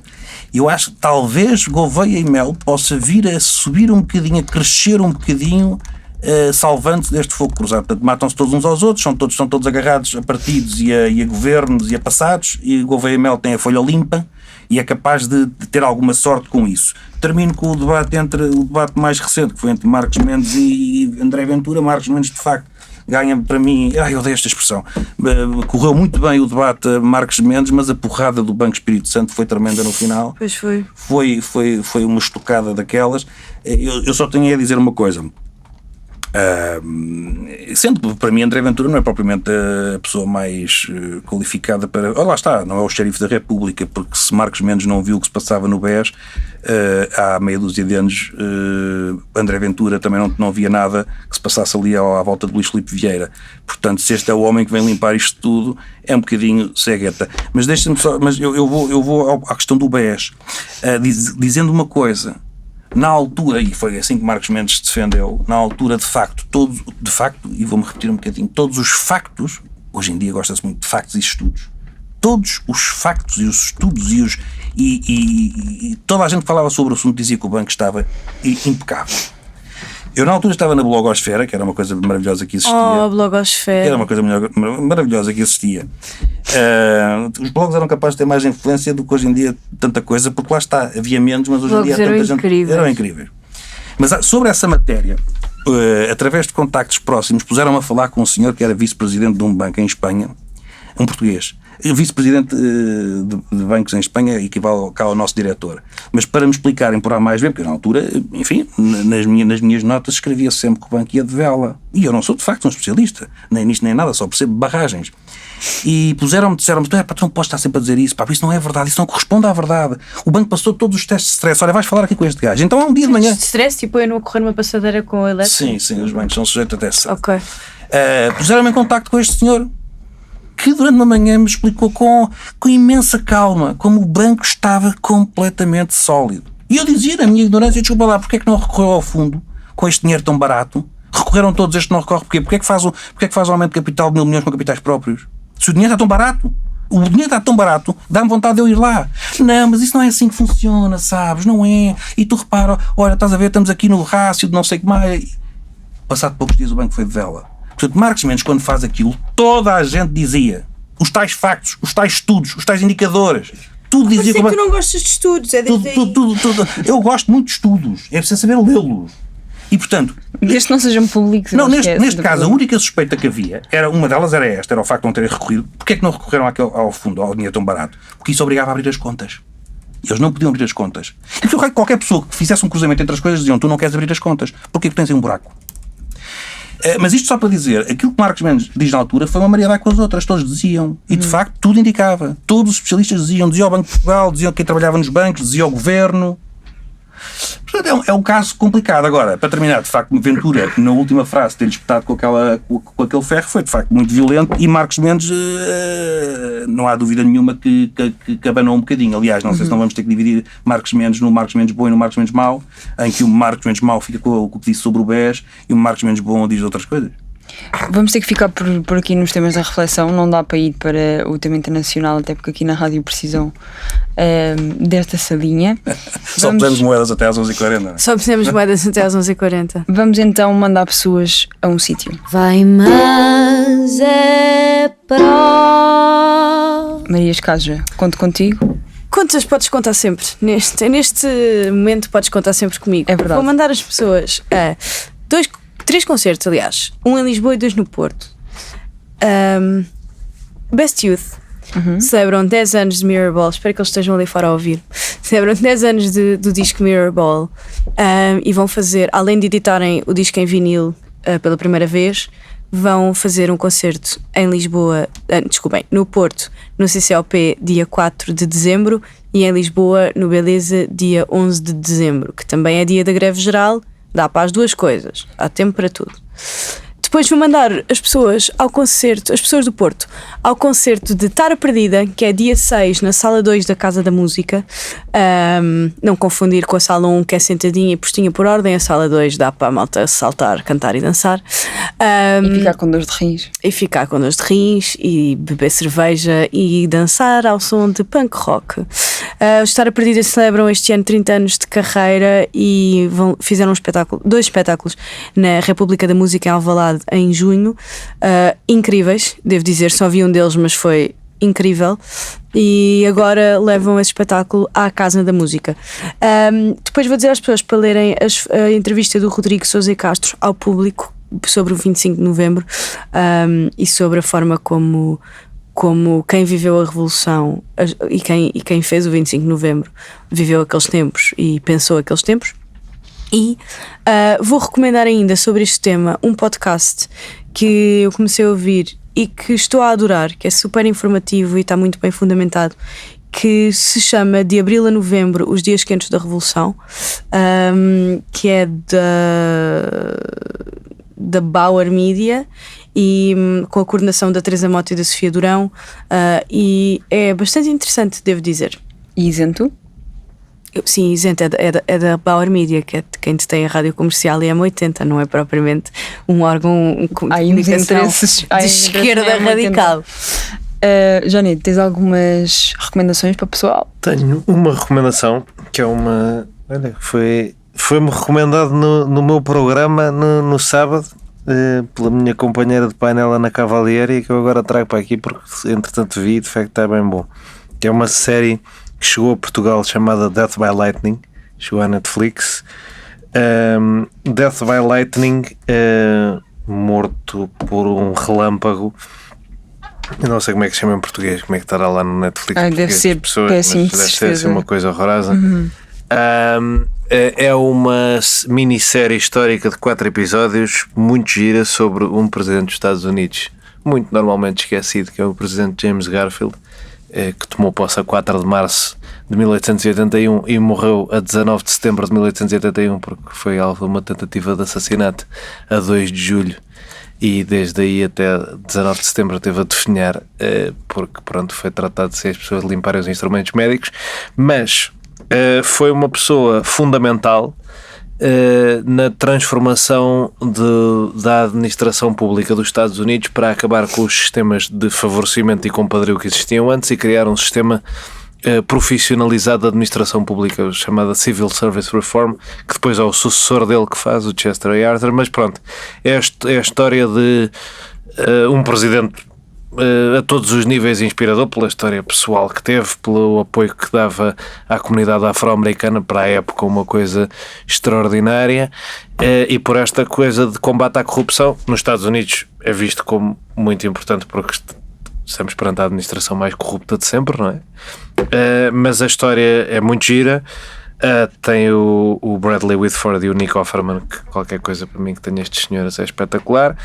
Eu acho que talvez Gouveia e Melo possa vir a subir um bocadinho, a crescer um bocadinho salvando-se deste fogo cruzado. Portanto, matam-se todos uns aos outros, estão todos agarrados a partidos e a governos e a passados, e o Gouveia Mel tem a folha limpa e é capaz de ter alguma sorte com isso. Termino com o debate mais recente, que foi entre Marcos Mendes e André Ventura. Marcos Mendes, de facto, ganha para mim, eu odeio esta expressão, correu muito bem o debate a Marcos Mendes, mas a porrada do Banco Espírito Santo foi tremenda no final. Pois foi. Foi uma estocada daquelas. Eu só tenho a dizer uma coisa. Sendo que para mim André Ventura não é propriamente a pessoa mais qualificada para... lá está, não é o xerife da República, porque se Marcos Mendes não viu o que se passava no BES há meia dúzia de anos, André Ventura também não via nada que se passasse ali à volta de Luís Filipe Vieira. Portanto, se este é o homem que vem limpar isto tudo, é um bocadinho cegueta. Mas deixa-me só, eu vou à questão do BES, dizendo uma coisa. Na altura, e foi assim que Marcos Mendes se defendeu, na altura, de facto, e vou-me repetir um bocadinho, todos os factos, hoje em dia gosta-se muito de factos e estudos, todos os factos e os estudos e toda a gente que falava sobre o assunto dizia que o banco estava impecável. Eu na altura estava na blogosfera, que era uma coisa maravilhosa que existia. Oh, a blogosfera. Era uma coisa maravilhosa que existia. Os blogs eram capazes de ter mais influência do que hoje em dia tanta coisa, porque lá está, havia menos, mas hoje em dia há tanta gente. Eram incríveis. Mas sobre essa matéria, através de contactos próximos, puseram-me a falar com um senhor que era vice-presidente de um banco em Espanha, um português. Vice-presidente de bancos em Espanha equivale cá ao nosso diretor. Mas para me explicarem por A mais B, porque na altura, enfim, nas minhas notas escrevia sempre que o banco ia de vela. E eu não sou de facto um especialista, nem nisto nem nada, só percebo barragens. E disseram-me, tu não podes estar sempre a dizer isso, isso não é verdade, isso não corresponde à verdade. O banco passou todos os testes de stress, olha, vais falar aqui com este gajo. Então há um dia de manhã. Stress, tipo eu não correr uma passadeira com a elétrica? Sim, os bancos são sujeitos a testes. Ok. Puseram-me em contacto com este senhor, que durante uma manhã me explicou com imensa calma como o banco estava completamente sólido. E eu dizia, na minha ignorância, desculpa lá, porque é que não recorreu ao fundo com este dinheiro tão barato? Recorreram todos, este não recorre, porquê? Porque é que faz o aumento de capital de 1.000 milhões com capitais próprios? Se o dinheiro está tão barato, dá-me vontade de eu ir lá. Não, mas isso não é assim que funciona, sabes? Não é. E tu repara, olha, estás a ver, estamos aqui no rácio de não sei o que mais. Passado poucos dias o banco foi de vela. Portanto, Marcos Mendes, quando faz aquilo, toda a gente dizia os tais factos, os tais estudos, os tais indicadores, tudo dizia. Mas é que tu não gostas de estudos, é desde aí. Tudo. Eu gosto muito de estudos, é preciso saber lê-los. E portanto, desde que não sejam públicos. Neste caso, a única suspeita que havia, uma delas era esta, era o facto de não terem recorrido. Porquê é que não recorreram ao fundo, ao dinheiro tão barato? Porque isso obrigava a abrir as contas. Eles não podiam abrir as contas. E qualquer pessoa que fizesse um cruzamento entre as coisas diziam, tu não queres abrir as contas, porque tu tens aí um buraco. Mas isto só para dizer, aquilo que Marcos Mendes diz na altura foi uma mariada com as outras, todos diziam, e de facto tudo indicava, todos os especialistas dizia o Banco de Portugal, diziam quem trabalhava nos bancos, dizia o Governo. Portanto, é um caso complicado. Agora, para terminar, de facto, Ventura, na última frase, ter disputado com aquele ferro, foi de facto muito violento, e Marcos Mendes, não há dúvida nenhuma que abanou um bocadinho. Aliás, não sei se não vamos ter que dividir Marcos Mendes no Marcos Mendes bom e no Marcos Mendes mau, em que o Marcos Mendes mau fica com o que disse sobre o BES e o Marcos Mendes bom diz outras coisas. Vamos ter que ficar por aqui nos temas da reflexão, não dá para ir para o tema internacional, até porque aqui na rádio precisam desta salinha. Só precisamos moedas até às 11h40. Só precisamos moedas até às 11h40. Vamos então mandar pessoas a um sítio. Vai, mas é para... Maria Escaja, conto contigo. Contas, podes contar sempre. Neste momento podes contar sempre comigo. É verdade. Vou mandar as pessoas a 3 concertos, aliás. Um em Lisboa e 2 no Porto. Best Youth. Celebram 10 anos de Mirrorball. Espero que eles estejam ali fora a ouvir. Celebram 10 anos do disco Mirrorball. E vão fazer, além de editarem o disco em vinil pela primeira vez, vão fazer um concerto em Lisboa, no Porto, no CCLP, dia 4 de dezembro, e em Lisboa, no Beleza, dia 11 de dezembro, que também é dia da greve geral. Dá para as duas coisas, há tempo para tudo. Depois vou mandar as pessoas do Porto, ao concerto de Tara Perdida, que é dia 6 na sala 2 da Casa da Música. Não confundir com a sala 1, que é sentadinha e postinha por ordem. A sala 2 dá para a malta saltar, cantar e dançar. E ficar com dores de rins. E beber cerveja e dançar ao som de punk rock. Os História Perdida celebram este ano 30 anos de carreira e fizeram dois espetáculos na República da Música em Alvalade em junho, incríveis, devo dizer, só vi um deles, mas foi incrível. E agora levam esse espetáculo à Casa da Música. Depois vou dizer às pessoas para lerem a entrevista do Rodrigo Sousa Castro ao público sobre o 25 de novembro, e sobre a forma como quem viveu a Revolução e quem fez o 25 de novembro viveu aqueles tempos e pensou aqueles tempos. E vou recomendar ainda sobre este tema um podcast que eu comecei a ouvir e que estou a adorar, que é super informativo e está muito bem fundamentado, que se chama De Abril a Novembro, Os Dias Quentes da Revolução, que é da Bauer Media e com a coordenação da Teresa Mota e da Sofia Durão, e é bastante interessante, devo dizer. E isento? Sim, isento, é da Bauer Media, que é de quem tem a rádio comercial e é M80, não é propriamente um órgão de comunicação de esquerda radical. Johnny, tens algumas recomendações para o pessoal? Tenho uma recomendação que é uma... Olha, foi-me recomendado no meu programa no sábado, pela minha companheira de painel Ana Cavalieri, e que eu agora trago para aqui porque entretanto vi, de facto está bem bom. Que é uma série que chegou a Portugal chamada Death by Lightning, chegou à Netflix. Death by Lightning, morto por um relâmpago. Eu não sei como é que se chama em português, como é que estará lá no Netflix. Deve ser péssimo, deve ser uma coisa horrorosa. É uma minissérie histórica de 4 episódios, muito gira, sobre um presidente dos Estados Unidos, muito normalmente esquecido, que é o presidente James Garfield, que tomou posse a 4 de março de 1881 e morreu a 19 de setembro de 1881, porque foi alvo de uma tentativa de assassinato a 2 de julho. E desde aí até 19 de setembro teve a definhar, porque pronto, foi tratado de 6 pessoas limparem os instrumentos médicos, mas foi uma pessoa fundamental na transformação da administração pública dos Estados Unidos para acabar com os sistemas de favorecimento e compadrio que existiam antes e criar um sistema profissionalizado de administração pública, chamada Civil Service Reform, que depois é o sucessor dele que faz, o Chester A. Arthur. Mas pronto, é a história de um presidente a todos os níveis inspirador, pela história pessoal que teve, pelo apoio que dava à comunidade afro-americana, para a época uma coisa extraordinária, e por esta coisa de combate à corrupção. Nos Estados Unidos é visto como muito importante porque estamos perante a administração mais corrupta de sempre, não é? Mas a história é muito gira. Tem o Bradley Whitford e o Nick Offerman, que qualquer coisa para mim que tenha estes senhores é espetacular.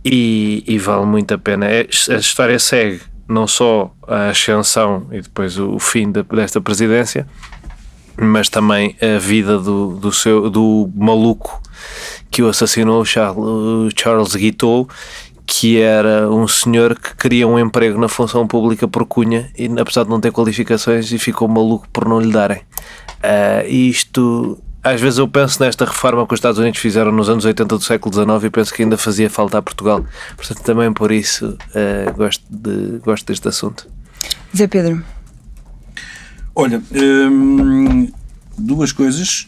E vale muito a pena. A história segue não só a ascensão e depois o fim desta presidência, mas também a vida do maluco que o assassinou, o Charles Guiteau, que era um senhor que queria um emprego na função pública por cunha, e apesar de não ter qualificações, e ficou maluco por não lhe darem. Isto... Às vezes eu penso nesta reforma que os Estados Unidos fizeram nos anos 80 do século XIX e penso que ainda fazia falta a Portugal. Portanto, também por isso gosto deste assunto. Zé Pedro. Olha, 2 coisas.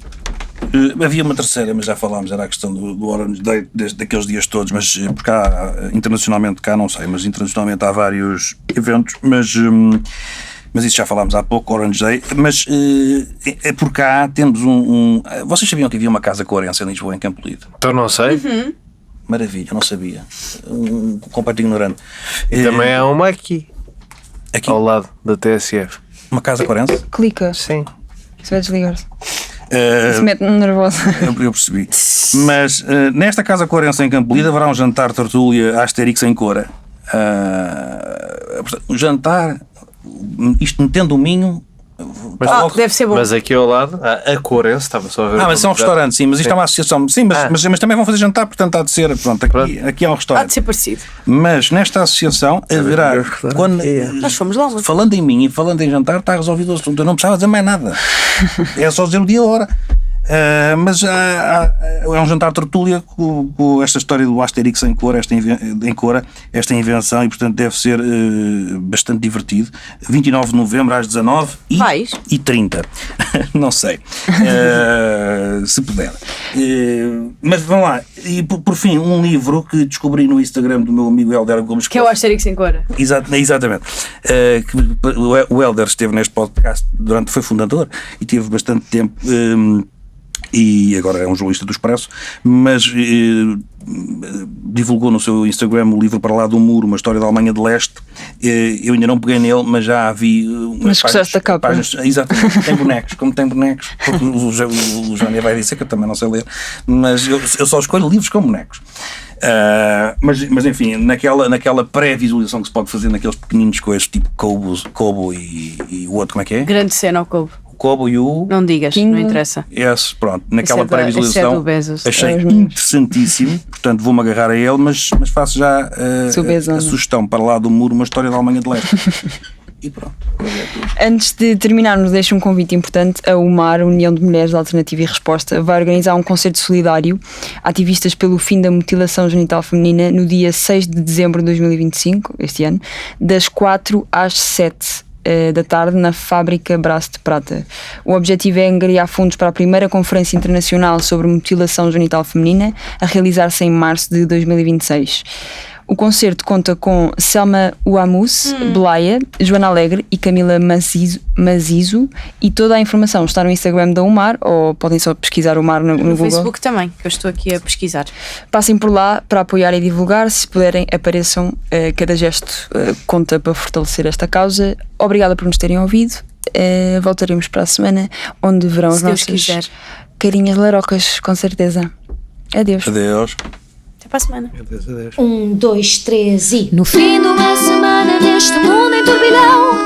Havia uma terceira, mas já falámos, era a questão do Orange Day, daqueles dias todos, mas por cá, internacionalmente, cá não sei, mas internacionalmente há vários eventos, mas isso já falámos há pouco, Orange Day. Mas por cá temos Vocês sabiam que havia uma casa coerense em Lisboa, em Campo Lido? Então não sei. Maravilha, não sabia. Completo ignorante. E também há uma aqui, ao lado da TSF. Uma casa coerense? Clica. Sim. Isso vai desligar-se. Isso mete-me nervosa. Eu percebi. Mas nesta casa coerense em Campo Lido haverá um jantar tertúlia Asterix em Cora. Um jantar... Isto metendo o Minho. Mas, deve ser bom. Mas aqui ao lado, a Corense, estava só a ver. Mas é um restaurante, sim, mas isto é uma associação. Sim, mas também vão fazer jantar, portanto há de ser. Pronto, aqui é um restaurante. Há de ser parecido. Mas nesta associação haverá. Nós fomos lá. Falando em mim e falando em jantar, está resolvido o assunto. Eu não precisava dizer mais nada. É só dizer o dia e a hora. Mas é um jantar tertúlia com esta história do Asterix em Cora, esta invenção, e portanto deve ser bastante divertido. 29 de novembro às 19h30. Não sei. Se puder. Mas vamos lá. E por fim, um livro que descobri no Instagram do meu amigo Helder Gomes. Que é o Asterix em Cora. Exatamente. O Helder esteve neste podcast foi fundador e teve bastante tempo. E agora é um jornalista do Expresso, mas divulgou no seu Instagram o livro Para Lá do Muro, uma história da Alemanha de Leste. Eu ainda não peguei nele, mas já vi umas páginas. Exatamente, tem bonecos, como tem bonecos, porque o Jânia vai dizer que eu também não sei ler, mas eu só escolho livros com bonecos. Mas enfim, naquela pré-visualização que se pode fazer naqueles pequeninos coisas tipo Kobo e o outro, como é que é? Grande cena ao Kobo. Kobo e o... Não digas, não interessa. Pronto, naquela pré-visualização achei é interessantíssimo, portanto vou-me agarrar a ele, mas faço já a sugestão Para Lá do Muro, uma história da Alemanha de Leste. E pronto. Antes de terminarmos, deixo um convite importante. A UMAR, União de Mulheres Alternativa e Resposta, vai organizar um concerto solidário ativistas pelo fim da mutilação genital feminina no dia 6 de dezembro de 2025, este ano, das 4 às 7 da tarde na Fábrica Braço de Prata. O objetivo é angariar fundos para a primeira Conferência Internacional sobre Mutilação Genital Feminina, a realizar-se em março de 2026. O concerto conta com Selma Uamus, Belaia, Joana Alegre e Camila Mazizo, e toda a informação está no Instagram da UMAR, ou podem só pesquisar UMAR no Google. No Facebook também, que eu estou aqui a pesquisar. Passem por lá para apoiar e divulgar. Se puderem, apareçam. Cada gesto conta para fortalecer esta causa. Obrigada por nos terem ouvido. Voltaremos para a semana, onde verão as nossas carinhas larocas, com certeza. Adeus. Até para a semana. Adeus. 1, 2, 3 e... No fim de uma semana neste mundo em turbilhão,